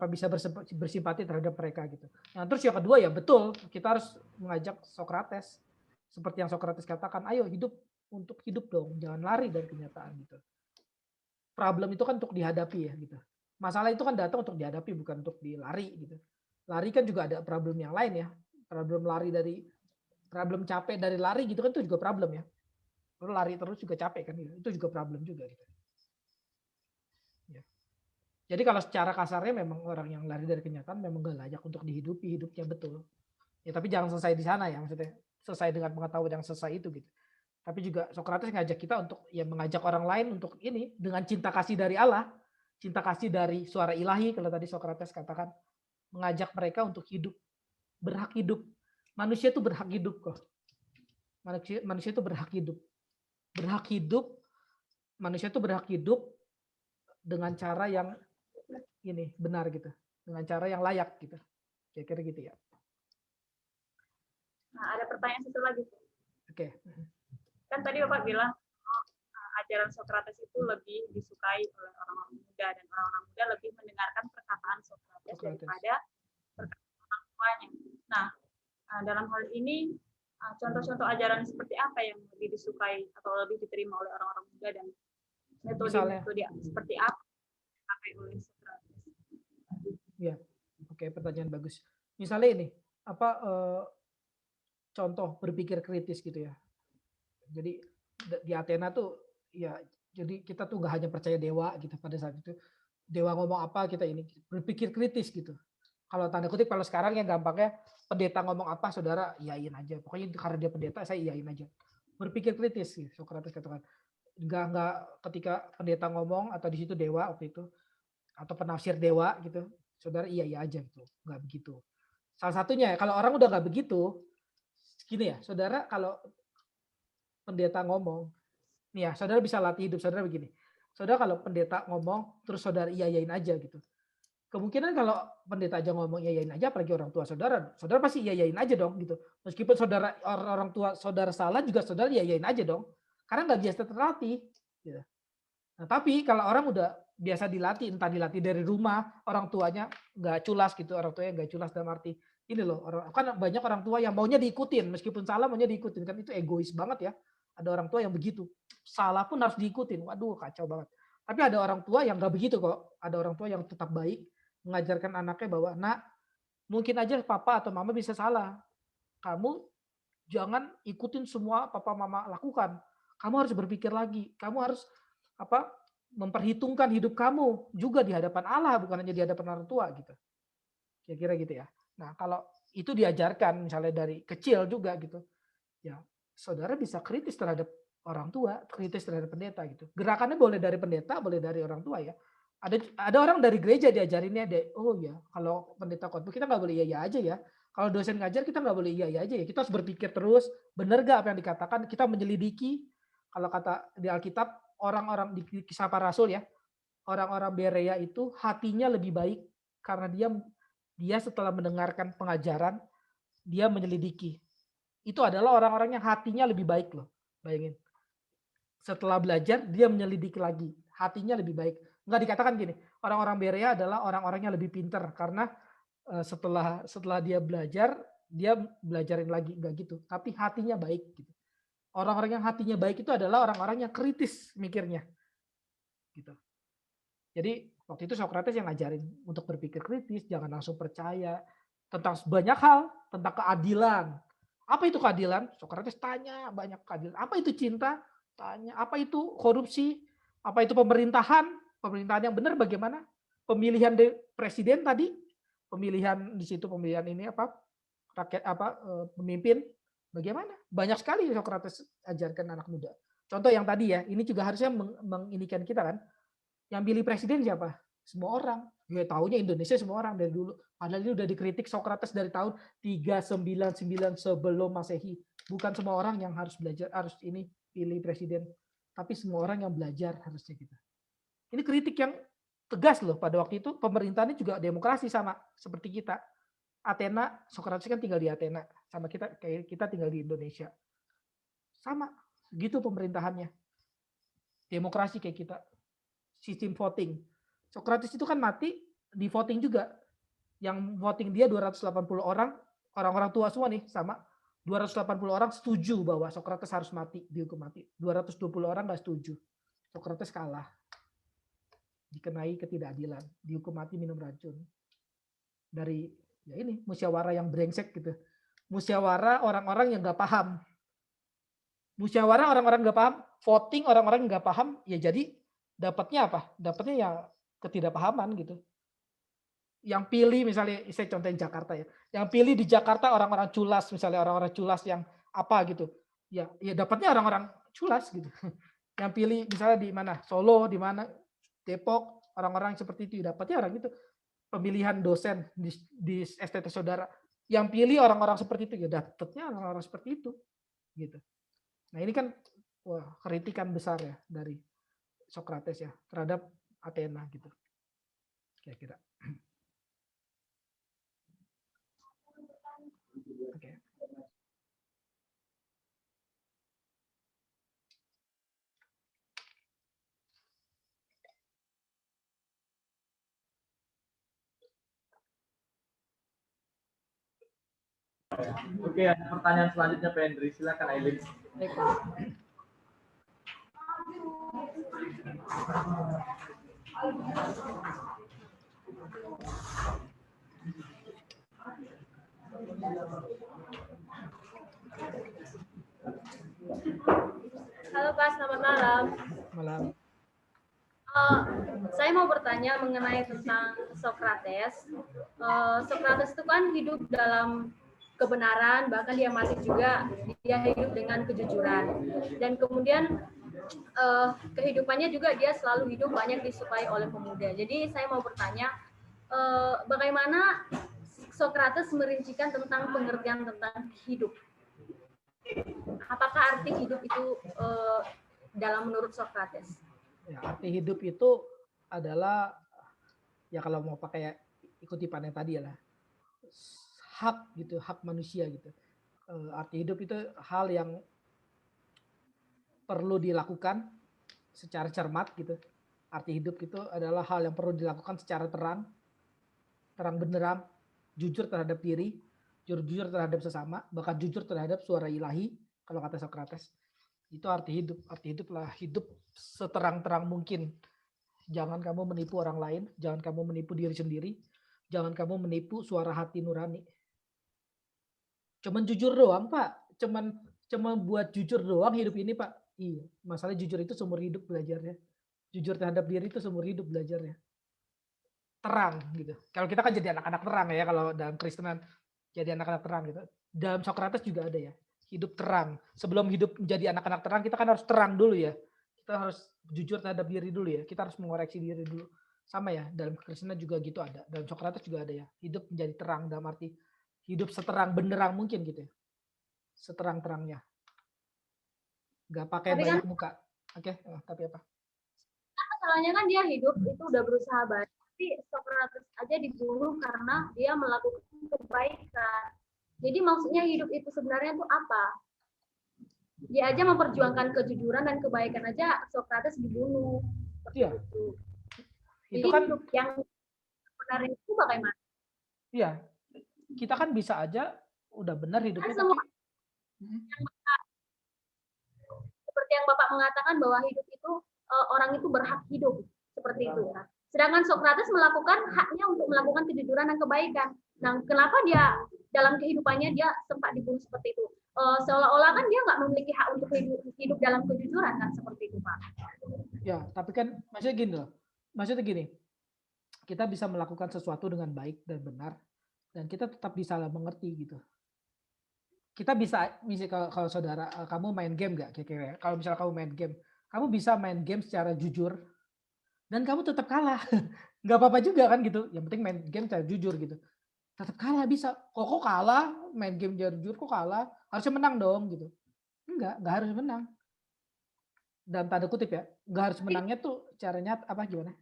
bisa bersimpati terhadap mereka gitu. Nah, terus yang kedua ya betul, kita harus mengajak Socrates seperti yang Socrates katakan, ayo hidup untuk hidup dong, jangan lari dari kenyataan gitu. Problem itu kan untuk dihadapi ya gitu. Masalah itu kan datang untuk dihadapi bukan untuk dilari gitu. Lari kan juga ada problem yang lain ya. Problem capek dari lari gitu kan itu juga problem ya. Lalu lari terus juga capek kan gitu. Itu juga problem juga gitu. Jadi kalau secara kasarnya memang orang yang lari dari kenyataan memang gak layak untuk dihidupi, hidupnya betul. Ya tapi jangan selesai di sana ya, maksudnya selesai dengan pengetahuan yang selesai itu gitu. Tapi juga Socrates ngajak kita untuk ya mengajak orang lain untuk ini dengan cinta kasih dari Allah, cinta kasih dari suara ilahi kalau tadi Socrates katakan, mengajak mereka untuk hidup, berhak hidup. Manusia itu berhak hidup kok. Manusia itu berhak hidup. Berhak hidup, manusia itu berhak hidup dengan cara yang ini benar gitu, dengan cara yang layak gitu. Kira-kira gitu ya. Nah, ada pertanyaan satu lagi. Oke. Kan tadi Bapak bilang ajaran Sokrates itu lebih disukai oleh orang-orang muda dan orang-orang muda lebih mendengarkan perkataan Sokrates daripada perkataan orang tuanya. Nah, dalam hal ini contoh-contoh ajaran seperti apa yang lebih disukai atau lebih diterima oleh orang-orang muda dan metode-metode seperti apa yang dipakai oleh Sokrates? Ya, oke, pertanyaan bagus. Misalnya ini, apa contoh berpikir kritis gitu ya. Jadi di Athena tuh ya, jadi kita tuh nggak hanya percaya dewa gitu pada saat itu. Dewa ngomong apa kita ini berpikir kritis gitu. Kalau tanda kutip kalau sekarang yang gampangnya pendeta ngomong apa saudara iyain aja. Pokoknya karena dia pendeta saya iyain aja. Berpikir kritis sih Sokrates katakan. Enggak ketika pendeta ngomong atau di situ dewa waktu itu atau penafsir dewa gitu. Saudara iya aja gitu. Enggak begitu. Salah satunya kalau orang udah nggak begitu gini ya, saudara kalau pendeta ngomong, nih ya, saudara bisa latih hidup saudara begini. Saudara kalau pendeta ngomong, terus saudara iyain aja gitu. Kemungkinan kalau pendeta aja ngomong iyain aja, apalagi orang tua saudara, saudara pasti iyain aja dong gitu. Meskipun saudara orang tua saudara salah juga saudara iyain aja dong, karena nggak biasa terlatih. Gitu. Nah, tapi kalau orang udah biasa dilatih, entah dilatih dari rumah, orang tuanya nggak culas gitu, orang tuanya nggak culas dalam arti ini loh, kan banyak orang tua yang maunya diikutin, meskipun salah maunya diikutin, kan itu egois banget ya. Ada orang tua yang begitu, salah pun harus diikutin, waduh kacau banget. Tapi ada orang tua yang nggak begitu kok, ada orang tua yang tetap baik, mengajarkan anaknya bahwa, nak, mungkin aja papa atau mama bisa salah, kamu jangan ikutin semua papa mama lakukan, kamu harus berpikir lagi, kamu harus memperhitungkan hidup kamu juga di hadapan Allah, bukan hanya di hadapan orang tua gitu. Kira-kira gitu ya. Nah, kalau itu diajarkan misalnya dari kecil juga gitu, ya saudara bisa kritis terhadap orang tua, kritis terhadap pendeta gitu. Gerakannya boleh dari pendeta, boleh dari orang tua ya. Ada orang dari gereja diajarinnya, oh ya, kalau pendeta khotbah kita nggak boleh iya aja ya. Kalau dosen ngajar kita nggak boleh iya aja ya. Kita harus berpikir terus, benar gak apa yang dikatakan, kita menyelidiki. Kalau kata di Alkitab, orang-orang di Kisah Para Rasul ya, orang-orang Berea itu hatinya lebih baik karena dia setelah mendengarkan pengajaran, dia menyelidiki. Itu adalah orang-orang yang hatinya lebih baik loh. Bayangin. Setelah belajar, dia menyelidiki lagi. Hatinya lebih baik. Enggak dikatakan gini, orang-orang Berea adalah orang-orang yang lebih pintar karena setelah dia belajar, dia belajarin lagi. Enggak gitu. Tapi hatinya baik. Gitu. Orang-orang yang hatinya baik itu adalah orang-orang yang kritis mikirnya. Gitu. Jadi waktu itu Sokrates yang ngajarin untuk berpikir kritis, jangan langsung percaya tentang banyak hal, tentang keadilan. Apa itu keadilan? Sokrates tanya banyak keadilan. Apa itu cinta? Tanya. Apa itu korupsi? Apa itu pemerintahan? Pemerintahan yang benar bagaimana? Pemilihan presiden tadi, pemilihan di situ pemilihan ini rakyat pemimpin bagaimana? Banyak sekali Sokrates ajarkan anak muda. Contoh yang tadi ya, ini juga harusnya menginikan kita kan. Yang pilih presiden siapa? Semua orang. Ya taunya Indonesia semua orang dari dulu. Padahal ini udah dikritik Sokrates dari tahun 399 sebelum Masehi. Bukan semua orang yang harus belajar, harus ini pilih presiden. Tapi semua orang yang belajar harusnya kita. Ini kritik yang tegas loh. Pada waktu itu pemerintahnya juga demokrasi sama seperti kita. Athena, Sokrates kan tinggal di Athena. Sama kita, kayak kita tinggal di Indonesia. Sama. Gitu pemerintahannya. Demokrasi kayak kita. Sistem voting. Sokrates itu kan mati di voting juga. Yang voting dia 280 orang, orang-orang tua semua nih sama. 280 orang setuju bahwa Sokrates harus mati, dihukum mati. 220 orang nggak setuju. Sokrates kalah. Dikenai ketidakadilan, dihukum mati minum racun. Dari ya ini musyawarah yang brengsek gitu. Musyawarah orang-orang yang nggak paham. Musyawarah orang-orang nggak paham, voting orang-orang nggak paham, ya jadi dapatnya apa? Dapatnya ya ketidakpahaman gitu. Yang pilih misalnya, saya contohin Jakarta ya. Yang pilih di Jakarta orang-orang culas, misalnya orang-orang culas yang apa gitu. Ya dapatnya orang-orang culas gitu. Yang pilih misalnya di mana? Solo, di mana? Depok, orang-orang seperti itu dapatnya orang gitu. pemilihan dosen di STT Saudara, yang pilih orang-orang seperti itu, ya dapetnya orang-orang seperti itu, gitu. Nah ini kan wah, kritikan besar ya dari Socrates ya terhadap Athena gitu, kira-kira. Oke. Oke, ada pertanyaan selanjutnya Pak Hendri. Silakan Aileen. Baik. Halo Pak, selamat malam. Malam. Saya mau bertanya mengenai tentang Socrates. Socrates itu kan hidup dalam kebenaran, bahkan dia mati juga, dia hidup dengan kejujuran. Dan kemudian kehidupannya juga dia selalu hidup banyak disukai oleh pemuda. Jadi saya mau bertanya, bagaimana Socrates merincikan tentang pengertian tentang hidup? Apakah arti hidup itu dalam menurut Socrates? Ya, arti hidup itu adalah ya kalau mau pakai kutipan yang tadi lah, hak gitu, hak manusia gitu. Arti hidup itu hal yang perlu dilakukan secara cermat gitu. Arti hidup itu adalah hal yang perlu dilakukan secara terang benderang, jujur terhadap diri, jujur terhadap sesama, bahkan jujur terhadap suara ilahi kalau kata Socrates. Itu arti hidup. Arti hidup lah hidup seterang-terang mungkin. Jangan kamu menipu orang lain, jangan kamu menipu diri sendiri, jangan kamu menipu suara hati nurani. Cuman jujur doang, Pak. Cuman buat jujur doang hidup ini, Pak. Iya, masalah jujur itu seumur hidup belajarnya. Jujur terhadap diri itu seumur hidup belajarnya. Terang gitu. Kalau kita kan jadi anak-anak terang ya, kalau dalam Kristenan jadi anak-anak terang gitu. Dalam Socrates juga ada ya. Hidup terang. Sebelum hidup menjadi anak-anak terang, kita kan harus terang dulu ya. Kita harus jujur terhadap diri dulu ya. Kita harus mengoreksi diri dulu. Sama ya, dalam Kristena juga gitu ada. Dalam Socrates juga ada ya. Hidup menjadi terang dalam arti hidup seterang benderang mungkin gitu ya. Seterang-terangnya. Gak pakai Tapi banyak kan, muka. Oke, tapi apa? masalahnya kan dia hidup itu udah berusaha banyak. Tapi Socrates aja dibunuh karena dia melakukan kebaikan. Jadi maksudnya hidup itu sebenarnya itu apa? Dia aja memperjuangkan kejujuran dan kebaikan aja Socrates dibunuh. Iya. Itu. Itu Jadi kan hidup yang sebenarnya itu bagaimana? iya. Kita kan bisa aja udah benar hidupnya Kan semua tapi seperti yang Bapak mengatakan bahwa hidup itu orang itu berhak hidup seperti itu ya. Sedangkan Socrates melakukan haknya untuk melakukan kejujuran dan kebaikan. Nah, kenapa dia dalam kehidupannya dia sempat dibunuh seperti itu? Seolah-olah kan dia nggak memiliki hak untuk hidup dalam kejujuran kan seperti itu, Pak. ya, tapi kan maksudnya gini loh. Maksudnya gini. Kita bisa melakukan sesuatu dengan baik dan benar dan kita tetap bisa mengerti gitu. Kita bisa misalnya kalau saudara kamu main game nggak kira-kira? Kalau misalnya kamu main game, kamu bisa main game secara jujur dan kamu tetap kalah. Nggak apa-apa juga kan gitu. Yang penting main game secara jujur gitu. Tetap kalah bisa. Kok kalah main game secara jujur kok kalah? Harusnya menang dong gitu. Enggak harus menang. Dalam tanda kutip ya, nggak harus menangnya tuh caranya apa gimana?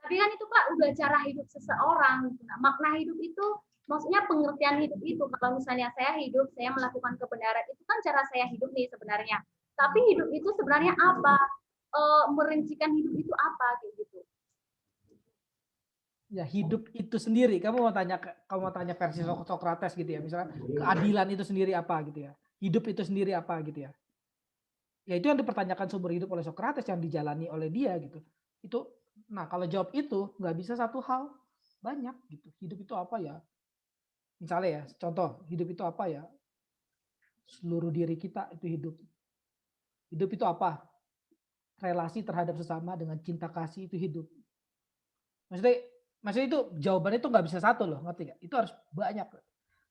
Tapi kan itu Pak udah cara hidup seseorang. Nah, makna hidup itu maksudnya pengertian hidup itu. Kalau misalnya saya hidup, saya melakukan kebenaran, itu kan cara saya hidup nih sebenarnya. Tapi hidup itu sebenarnya apa? Merincikan hidup itu apa kayak gitu. Ya hidup itu sendiri. Kamu mau tanya versi Socrates gitu ya. Misalnya keadilan itu sendiri apa gitu ya. Hidup itu sendiri apa gitu ya. Ya itu yang dipertanyakan sumber hidup oleh Socrates yang dijalani oleh dia gitu. Itu nah kalau jawab itu nggak bisa satu hal, banyak gitu. Hidup itu apa ya? Misalnya ya, contoh, hidup itu apa ya? Seluruh diri kita itu hidup. Hidup itu apa? Relasi terhadap sesama dengan cinta kasih itu hidup. Maksudnya itu jawabannya itu nggak bisa satu loh, ngerti nggak? Itu harus banyak.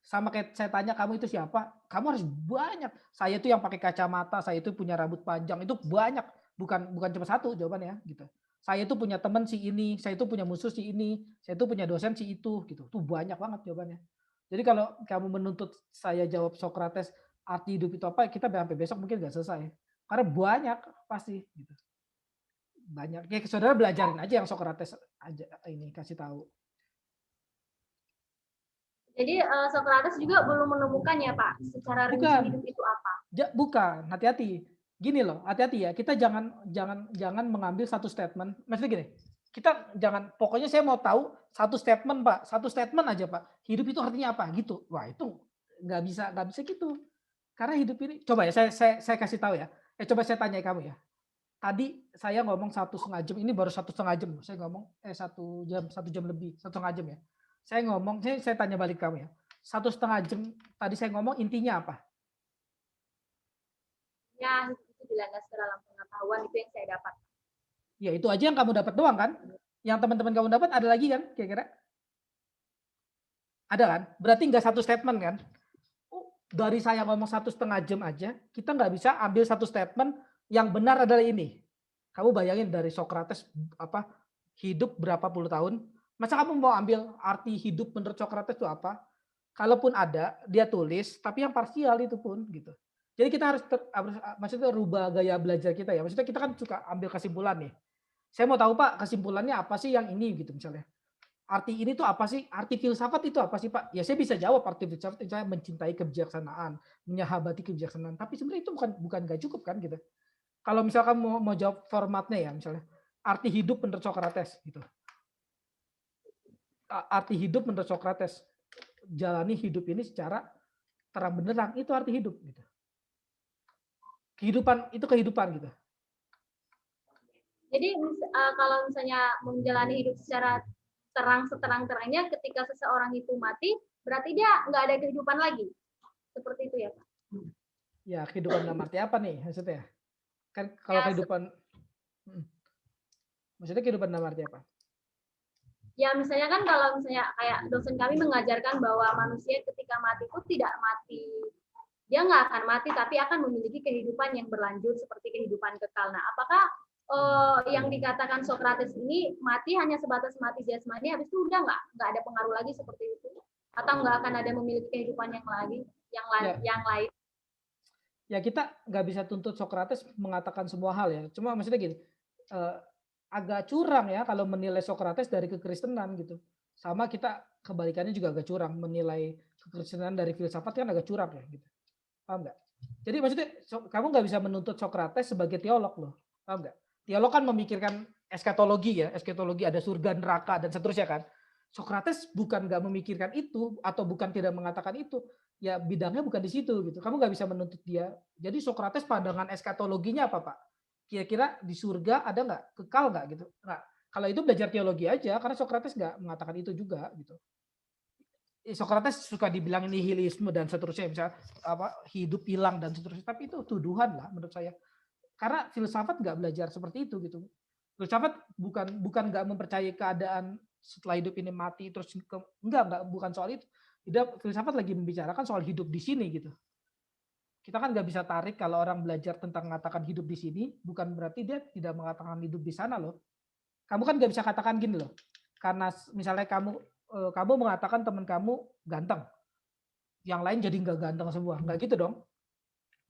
Sama kayak saya tanya kamu itu siapa? Kamu harus banyak. Saya itu yang pakai kacamata, saya itu punya rambut panjang, itu banyak. Bukan cuma satu jawabannya gitu. Saya itu punya teman si ini, saya itu punya musuh si ini, saya itu punya dosen si itu, gitu. Tuh banyak banget jawabannya. Jadi kalau kamu menuntut saya jawab Sokrates arti hidup itu apa, kita sampai besok mungkin nggak selesai. Karena banyak pasti. Gitu. Banyak. Ya saudara belajarin aja yang Sokrates aja ini kasih tahu. Jadi Socrates juga belum menemukan ya Pak, secara rinci Bukan. hidup itu apa? Bukan, hati-hati. Gini loh, hati-hati ya. Kita jangan mengambil satu statement. Maksudnya gini, kita jangan. Pokoknya saya mau tahu satu statement Pak, satu statement aja Pak. Hidup itu artinya apa? Gitu. Wah itu nggak bisa gitu. Karena hidup ini, coba ya saya kasih tahu ya. Coba saya tanya kamu ya. Tadi saya ngomong 1,5 jam, ini baru 1,5 jam. Saya ngomong 1 jam lebih, 1,5 jam ya. Saya ngomong, saya tanya balik kamu ya. 1,5 jam tadi saya ngomong intinya apa? Ya, itu dilandaskan dalam pengetahuan itu yang saya dapat. Ya itu aja yang kamu dapat doang kan? Yang teman-teman kamu dapat ada lagi kan kira-kira? Ada kan? Berarti nggak satu statement kan? Dari saya ngomong 1,5 jam aja, kita nggak bisa ambil satu statement yang benar adalah ini. Kamu bayangin dari Sokrates hidup berapa puluh tahun? Masa kamu mau ambil arti hidup menurut Sokrates itu apa? Kalaupun ada, dia tulis, tapi yang parsial itu pun gitu. Jadi kita harus maksudnya rubah gaya belajar kita ya. Maksudnya kita kan suka ambil kesimpulan nih. Saya mau tahu Pak, kesimpulannya apa sih yang ini gitu misalnya. Arti ini tuh apa sih? Arti filsafat itu apa sih Pak? Ya saya bisa jawab arti filsafat itu saya mencintai kebijaksanaan, menyahabati kebijaksanaan. Tapi sebenarnya itu bukan gak cukup kan gitu. Kalau misalkan mau jawab formatnya ya misalnya arti hidup menurut Sokrates gitu. Arti hidup menurut Sokrates, jalani hidup ini secara terang benderang, itu arti hidup gitu. Kehidupan itu kehidupan gitu. Jadi kalau misalnya menjalani hidup secara seterang-terangnya, ketika seseorang itu mati, berarti dia nggak ada kehidupan lagi. Seperti itu ya Pak? Ya kehidupan dalam arti apa nih maksudnya? Kan kalau Ya, kehidupan, maksudnya kehidupan dalam arti apa? Ya misalnya kan kalau misalnya kayak dosen kami mengajarkan bahwa manusia ketika mati itu tidak mati, dia nggak akan mati tapi akan memiliki kehidupan yang berlanjut seperti kehidupan kekal. Nah, apakah yang dikatakan Sokrates ini mati hanya sebatas mati jasmani, habis itu udah nggak ada pengaruh lagi seperti itu, atau nggak akan ada memiliki kehidupan yang lain? Ya kita nggak bisa tuntut Sokrates mengatakan semua hal ya. Cuma maksudnya gini. Agak curang ya kalau menilai Sokrates dari kekristenan gitu. Sama kita kebalikannya juga agak curang menilai kekristenan dari filsafat kan agak curang ya gitu. Paham nggak? Jadi maksudnya kamu nggak bisa menuntut Sokrates sebagai teolog loh. Paham nggak? Teolog kan memikirkan eskatologi ya. Eskatologi ada surga, neraka dan seterusnya kan. Sokrates bukan nggak memikirkan itu atau bukan tidak mengatakan itu. Ya bidangnya bukan di situ gitu. Kamu nggak bisa menuntut dia. Jadi Sokrates pandangan eskatologinya apa Pak? Kira-kira di surga ada nggak, kekal nggak gitu? Nah, kalau itu belajar teologi aja, karena Sokrates nggak mengatakan itu juga gitu. Sokrates suka dibilang nihilisme dan seterusnya, misalnya hidup hilang dan seterusnya, tapi itu tuduhan lah menurut saya. Karena filsafat nggak belajar seperti itu gitu. Filsafat bukan nggak mempercayai keadaan setelah hidup ini mati terus enggak bukan soal itu. Filsafat lagi membicarakan soal hidup di sini gitu. Kita kan nggak bisa tarik kalau orang belajar tentang mengatakan hidup di sini, bukan berarti dia tidak mengatakan hidup di sana loh. Kamu kan nggak bisa katakan gini loh, karena misalnya kamu mengatakan teman kamu ganteng, yang lain jadi nggak ganteng semua, nggak gitu dong.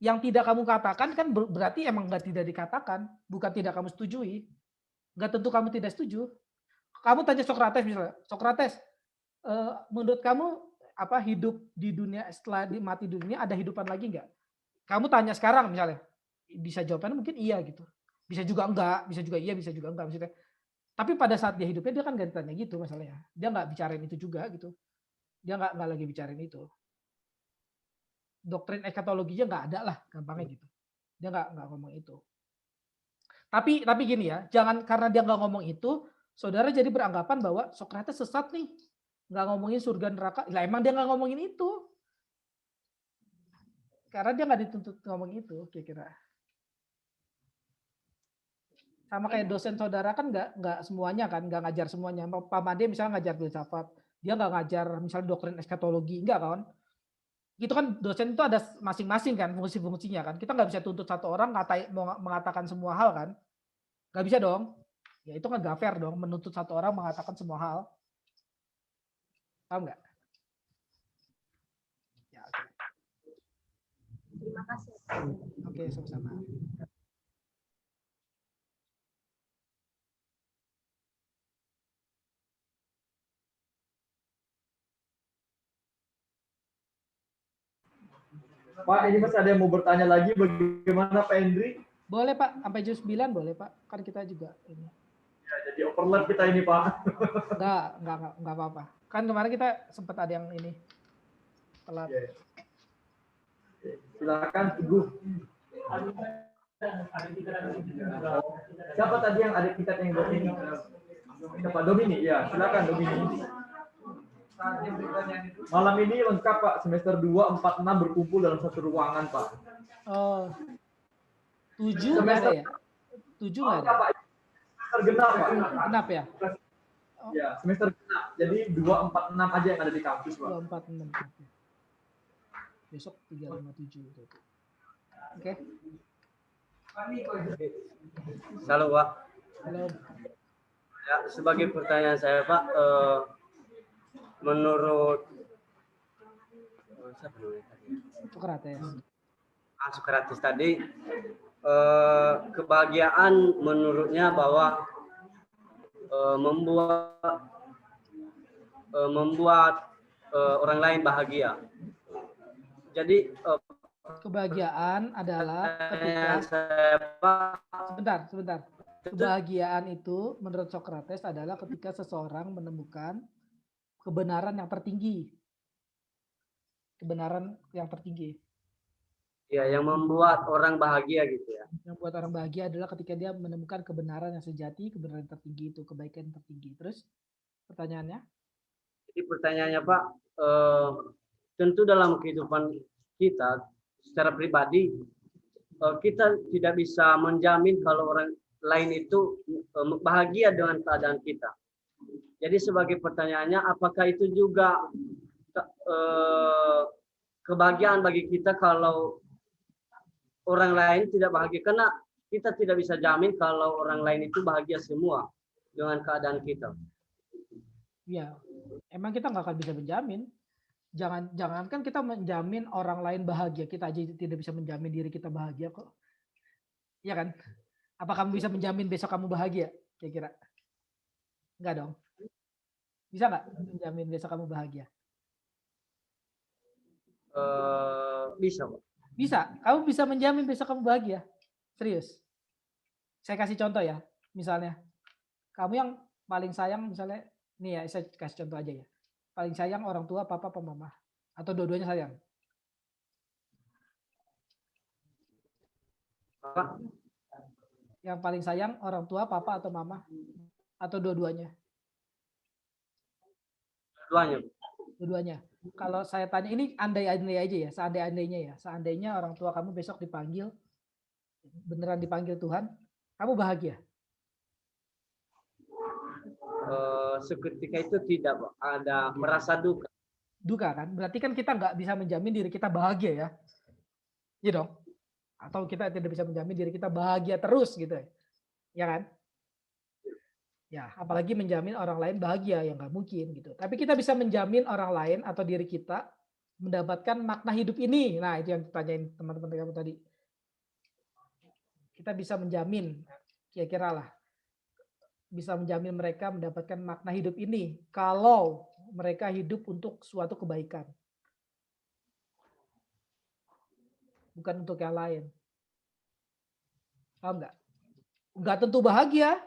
Yang tidak kamu katakan kan berarti emang nggak tidak dikatakan, bukan tidak kamu setujui. Nggak tentu kamu tidak setuju. Kamu tanya Sokrates misalnya, Sokrates, menurut kamu hidup di dunia setelah mati dunia ada hidupan lagi nggak? Kamu tanya sekarang misalnya, bisa jawabannya mungkin iya gitu. Bisa juga enggak, bisa juga iya, bisa juga enggak maksudnya. Tapi pada saat dia hidupnya dia kan nggak ditanya gitu masalahnya. Dia nggak bicarain itu juga gitu. Dia nggak lagi bicarain itu. Doktrin eskatologinya nggak ada lah, gampangnya gitu. Dia nggak ngomong itu. Tapi gini ya, jangan karena dia nggak ngomong itu, saudara jadi beranggapan bahwa Sokrates sesat nih, nggak ngomongin surga neraka. Lah emang dia nggak ngomongin itu. Karena dia nggak dituntut ngomong itu, kira-kira. Sama kayak dosen saudara kan nggak semuanya kan, nggak ngajar semuanya. Pak Made misalnya ngajar filsafat, dia nggak ngajar misalnya doktrin eskatologi, enggak kan? Itu kan dosen itu ada masing-masing kan fungsi-fungsinya kan. Kita nggak bisa tuntut satu orang mau mengatakan semua hal kan, nggak bisa dong. Ya itu kan nggak fair dong, menuntut satu orang mengatakan semua hal. Paham nggak? Ya, oke. Terima kasih. Oke, sama-sama. Pak, ini masih ada yang mau bertanya lagi, bagaimana Pak Hendri? Boleh Pak, sampai jam 9 boleh Pak. Kan kita juga ini. Ya, jadi overlap kita ini Pak. Enggak apa-apa. Kan kemarin kita sempat ada yang ini telat. Oke. Silakan Teguh. Siapa tadi yang ada tiket yang buat ini? Siapa? Domini, ya. Silakan Domini. Malam ini lengkap Pak, semester 2, 4, 6 berkumpul dalam satu ruangan Pak. Oh, 7 nggak ada ya? 7 nggak ada? Pak, semester genap Pak. Genap ya? Ya, semester genap. Jadi 2, 4, 6 aja yang ada di kampus Pak. 2, 4, 6. Oke. Besok 3, 5, 7. Oke. Halo Pak. Halo. Ya, sebagai pertanyaan saya Pak, menurut siapa namanya tadi? Sokrates tadi, kebahagiaan menurutnya bahwa membuat orang lain bahagia. Jadi kebahagiaan adalah ketika sebentar. Kebahagiaan itu menurut Sokrates adalah ketika seseorang menemukan kebenaran yang tertinggi. Kebenaran yang tertinggi. Ya, yang membuat orang bahagia gitu ya. Yang membuat orang bahagia adalah ketika dia menemukan kebenaran yang sejati, kebenaran yang tertinggi itu, kebaikan yang tertinggi. Terus pertanyaannya? Jadi pertanyaannya Pak, tentu dalam kehidupan kita secara pribadi kita tidak bisa menjamin kalau orang lain itu bahagia dengan keadaan kita. Jadi sebagai pertanyaannya, apakah itu juga kebahagiaan bagi kita kalau orang lain tidak bahagia? Karena kita tidak bisa jamin kalau orang lain itu bahagia semua dengan keadaan kita. Ya, emang kita nggak akan bisa menjamin. Jangankan kita menjamin orang lain bahagia, kita aja tidak bisa menjamin diri kita bahagia kok. Iya kan? Apa kamu bisa menjamin besok kamu bahagia? Kira-kira? Enggak dong. Bisa nggak menjamin besok kamu bahagia? Bisa, Pak. Bisa. Kamu bisa menjamin besok kamu bahagia? Serius? Saya kasih contoh ya. Misalnya, kamu yang paling sayang misalnya, nih ya saya kasih contoh aja ya. Paling sayang orang tua, papa, apa mama? Atau dua-duanya sayang? Apa? Yang paling sayang orang tua, papa, atau mama? Atau dua-duanya? Dua-duanya. Dua-duanya. Kalau saya tanya, ini andai-andai aja ya, seandai-andainya ya. Seandainya orang tua kamu besok dipanggil, beneran dipanggil Tuhan, kamu bahagia? Seketika itu tidak, Pak. Ada merasa duka. Duka kan? Berarti kan kita nggak bisa menjamin diri kita bahagia ya. Iya dong? Atau kita tidak bisa menjamin diri kita bahagia terus gitu ya. Ya kan? Ya, apalagi menjamin orang lain bahagia, ya nggak mungkin gitu. Tapi kita bisa menjamin orang lain atau diri kita mendapatkan makna hidup ini. Nah, itu yang ditanyain teman-teman kamu tadi. Kita bisa menjamin, kira-kira lah, bisa menjamin mereka mendapatkan makna hidup ini kalau mereka hidup untuk suatu kebaikan. Bukan untuk yang lain. Paham nggak? Nggak tentu bahagia.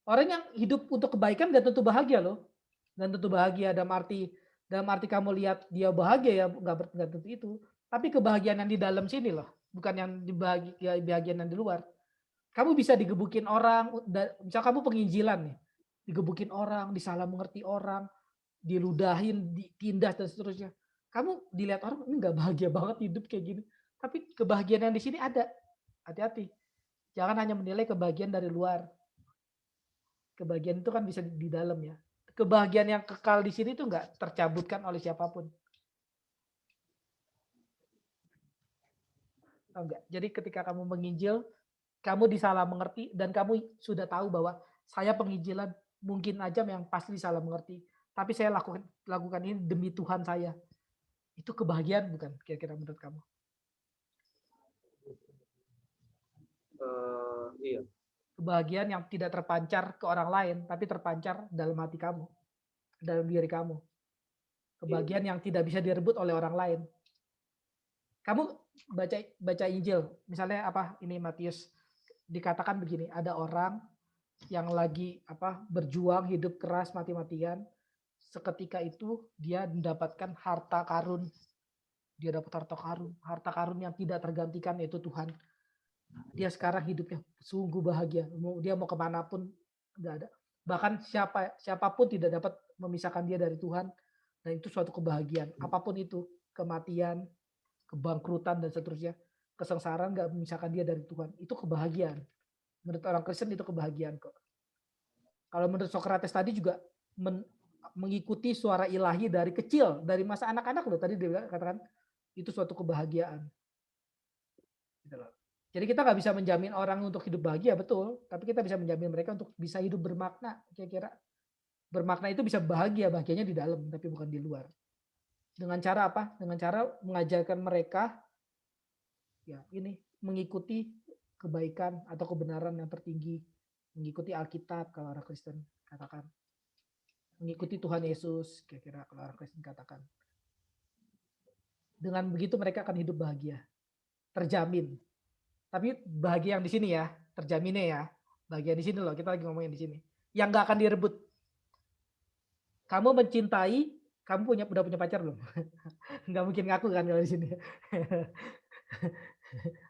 Orang yang hidup untuk kebaikan nggak tentu bahagia loh. Nggak tentu bahagia dalam arti kamu lihat dia bahagia ya, nggak tentu itu. Tapi kebahagiaan yang di dalam sini loh, bukan yang bahagian yang di luar. Kamu bisa digebukin orang, misal kamu penginjilan nih, digebukin orang, disalah mengerti orang, diludahin, ditindas dan seterusnya. Kamu dilihat orang ini nggak bahagia banget hidup kayak gini. Tapi kebahagiaan yang di sini ada. Hati-hati. Jangan hanya menilai kebahagiaan dari luar. Kebahagiaan itu kan bisa di dalam ya. Kebahagiaan yang kekal di sini tuh nggak tercabutkan oleh siapapun. Tahu nggak? Jadi ketika kamu menginjil, kamu disalah mengerti dan kamu sudah tahu bahwa saya penginjilan mungkin aja yang pasti salah mengerti, tapi saya lakukan ini demi Tuhan saya. Itu kebahagiaan bukan kira-kira menurut kamu? Iya. Kebahagiaan yang tidak terpancar ke orang lain, tapi terpancar dalam hati kamu, dalam diri kamu. Kebahagiaan yang tidak bisa direbut oleh orang lain. Kamu baca Injil, misalnya apa ini Matius, dikatakan begini, ada orang yang lagi berjuang hidup keras mati-matian, seketika itu dia mendapatkan harta karun. Dia dapat harta karun yang tidak tergantikan, yaitu Tuhan. Dia sekarang hidupnya sungguh bahagia. Dia mau kemanapun nggak ada. Bahkan siapapun tidak dapat memisahkan dia dari Tuhan. Dan itu suatu kebahagiaan. Apapun itu, kematian, kebangkrutan dan seterusnya, kesengsaraan nggak memisahkan dia dari Tuhan. Itu kebahagiaan. Menurut orang Kristen itu kebahagiaan kok. Kalau menurut Sokrates tadi juga mengikuti suara ilahi dari kecil, dari masa anak-anak loh. Tadi dia katakan itu suatu kebahagiaan. Gitu loh. Jadi kita nggak bisa menjamin orang untuk hidup bahagia, betul. Tapi kita bisa menjamin mereka untuk bisa hidup bermakna. Kira-kira bermakna itu bisa bahagia, bahagianya di dalam, tapi bukan di luar. Dengan cara apa? Dengan cara mengajarkan mereka, ya ini mengikuti kebaikan atau kebenaran yang tertinggi, mengikuti Alkitab kalau orang Kristen katakan, mengikuti Tuhan Yesus, kira-kira kalau orang Kristen katakan. Dengan begitu mereka akan hidup bahagia, terjamin. Tapi bahagia yang di sini ya, terjaminnya ya. Bahagia di sini loh, kita lagi ngomongin di sini. Yang nggak akan direbut. Kamu mencintai, kamu udah punya pacar belum? Nggak mungkin ngaku kan kalau di sini.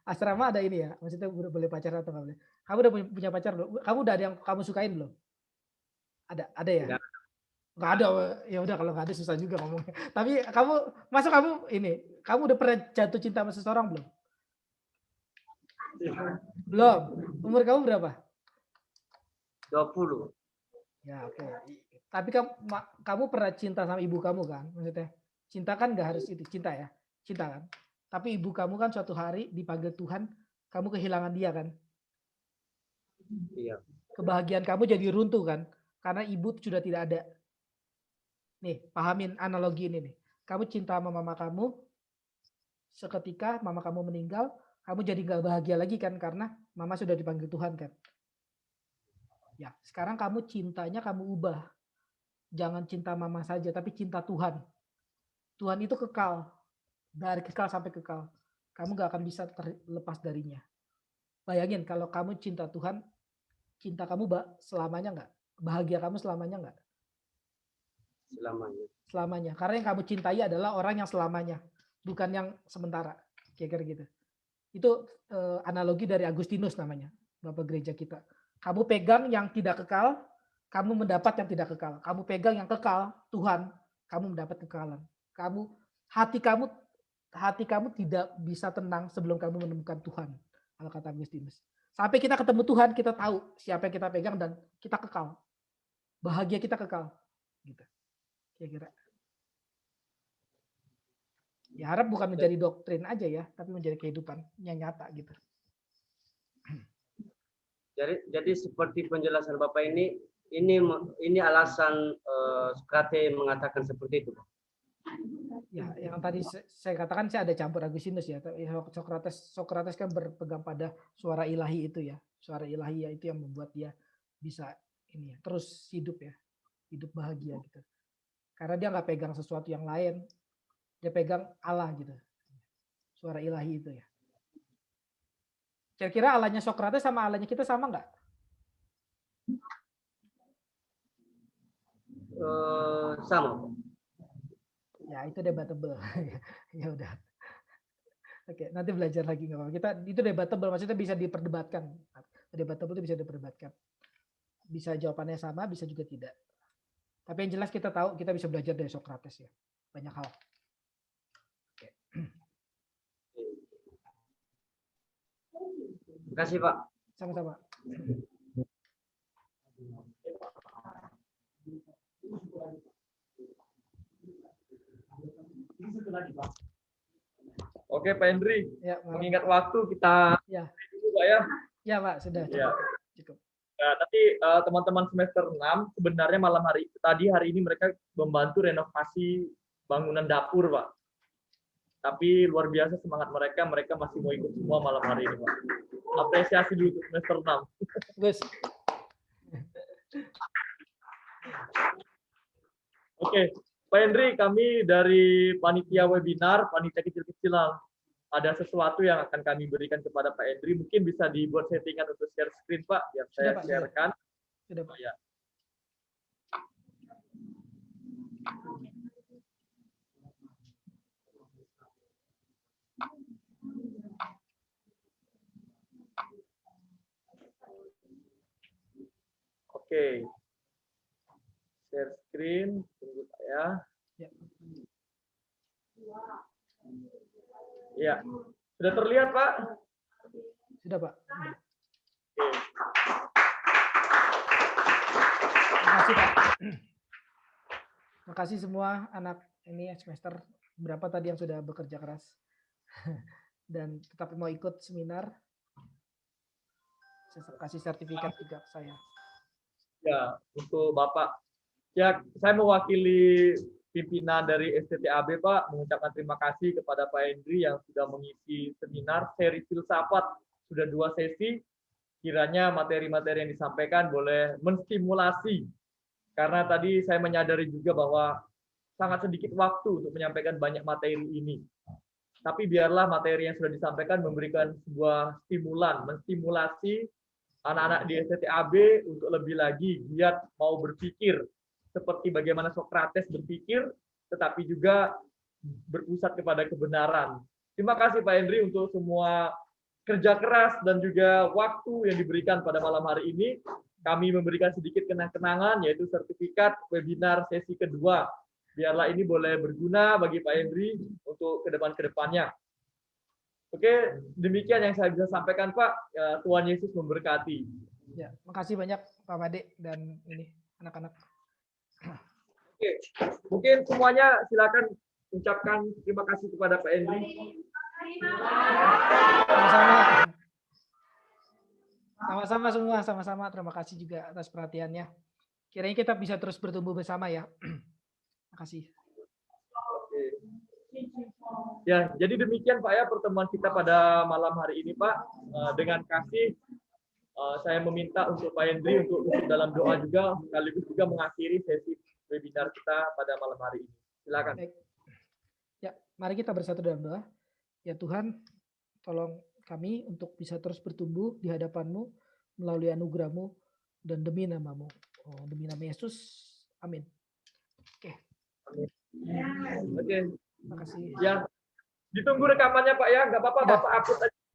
Asrama ada ini ya, maksudnya udah boleh pacaran atau nggak boleh? Kamu udah punya pacar belum? Kamu udah ada yang kamu sukain belum? Ada ya? Nggak ada. Ya udah kalau nggak ada susah juga ngomongnya. Tapi kamu udah pernah jatuh cinta sama seseorang belum? Belum. Umur kamu berapa? 20. Ya oke. Tapi kamu pernah cinta sama ibu kamu kan? Maksudnya cinta kan nggak harus itu cinta ya, cinta kan? Tapi ibu kamu kan suatu hari dipanggil Tuhan, kamu kehilangan dia kan? Iya. Kebahagiaan kamu jadi runtuh kan? Karena ibu sudah tidak ada. Nih, pahamin analogi ini nih. Kamu cinta sama mama kamu, seketika mama kamu meninggal, kamu jadi nggak bahagia lagi kan? Karena mama sudah dipanggil Tuhan kan? Ya, sekarang kamu cintanya kamu ubah. Jangan cinta mama saja, tapi cinta Tuhan. Tuhan itu kekal. Dari kekal sampai kekal. Kamu gak akan bisa terlepas darinya. Bayangin kalau kamu cinta Tuhan, cinta kamu selamanya enggak? Bahagia kamu selamanya enggak? Selamanya. Selamanya. Karena yang kamu cintai adalah orang yang selamanya. Bukan yang sementara. Kira-kira gitu. Itu analogi dari Agustinus namanya. Bapak gereja kita. Kamu pegang yang tidak kekal, kamu mendapat yang tidak kekal. Kamu pegang yang kekal, Tuhan, kamu mendapat kekekalan. Hati kamu tidak bisa tenang sebelum kamu menemukan Tuhan. Kalau kata Agustinus. Sampai kita ketemu Tuhan, kita tahu siapa yang kita pegang dan kita kekal. Bahagia kita kekal. Gitu. Kira-kira. Ya harap bukan menjadi doktrin aja ya, tapi menjadi kehidupan yang nyata gitu. Jadi seperti penjelasan Bapak ini alasan Sokrates mengatakan seperti itu. Ya, yang tadi saya katakan saya ada campur Agustinus ya. Sokrates kan berpegang pada suara ilahi itu ya. Suara ilahi ya itu yang membuat dia bisa ini ya, terus hidup ya. Hidup bahagia gitu. Karena dia nggak pegang sesuatu yang lain. Dia pegang Allah gitu. Suara ilahi itu ya. Kira-kira Allahnya Sokrates sama Allahnya kita sama nggak? Sama. Ya itu debatable. Ya udah. Oke, nanti belajar lagi nggak apa-apa. Kita itu debatable, maksudnya bisa diperdebatkan. Debatable itu bisa diperdebatkan. Bisa jawabannya sama, bisa juga tidak. Tapi yang jelas kita tahu kita bisa belajar dari Sokrates ya. Banyak hal. Oke. Terima kasih Pak. Sama-sama. Oke Pak Hendri, Ya, mengingat waktu kita ya. dulu Pak ya. Ya Pak, sudah. Ya. Cukup. Ya, tapi teman-teman semester 6 sebenarnya hari ini mereka membantu renovasi bangunan dapur, Pak. Tapi luar biasa semangat mereka masih mau ikut semua malam hari ini, Pak. Apresiasi dulu untuk semester 6. Gus. Oke, Pak Hendri, kami dari panitia webinar, panitia kecil-kecilan, ada sesuatu yang akan kami berikan kepada Pak Hendri. Mungkin bisa dibuat settingan untuk share screen, Pak, biar saya Pak, sharekan. Sudah, Pak. Ya. Oke. Share screen, tunggu Pak ya. Ya. Ya. Sudah terlihat, Pak? Sudah, Pak. Oke. Terima kasih, Pak. Terima kasih semua anak ini semester berapa tadi yang sudah bekerja keras dan tetap mau ikut seminar. Saya kasih sertifikat juga ke saya. Ya, untuk Bapak. Ya, saya mewakili pimpinan dari STTAB, Pak, mengucapkan terima kasih kepada Pak Hendri yang sudah mengisi seminar seri filsafat, sudah 2 sesi. Kiranya materi-materi yang disampaikan boleh menstimulasi. Karena tadi saya menyadari juga bahwa sangat sedikit waktu untuk menyampaikan banyak materi ini. Tapi biarlah materi yang sudah disampaikan memberikan sebuah stimulan, menstimulasi anak-anak di STTAB untuk lebih lagi giat mau berpikir seperti bagaimana Sokrates berpikir, tetapi juga berpusat kepada kebenaran. Terima kasih Pak Hendri untuk semua kerja keras dan juga waktu yang diberikan pada malam hari ini. Kami memberikan sedikit kenang-kenangan, yaitu sertifikat webinar sesi kedua. Biarlah ini boleh berguna bagi Pak Hendri untuk kedepannya. Oke, demikian yang saya bisa sampaikan, Pak. Ya, Tuhan Yesus memberkati. Ya, makasih banyak Pak Made dan ini anak-anak. Oke, mungkin semuanya silakan ucapkan terima kasih kepada Pak Hendri. Sama-sama. Sama-sama semua, sama-sama. Terima kasih juga atas perhatiannya. Kiranya kita bisa terus bertumbuh bersama ya. Terima kasih. Oke. Ya, jadi demikian Pak ya pertemuan kita pada malam hari ini Pak. Dengan kasih saya meminta untuk Pak Hendri untuk dalam doa juga, sekaligus juga mengakhiri sesi webinar kita pada malam hari ini. Silakan. Baik. Ya, mari kita bersatu dalam doa. Ya Tuhan, tolong kami untuk bisa terus bertumbuh di hadapan-Mu melalui anugerah-Mu dan demi nama-Mu. Oh, demi nama Yesus. Amin. Oke. Amin. Oke. Terima kasih. Ya, ditunggu rekamannya Pak ya. Nggak apa-apa, Bapak upload aja.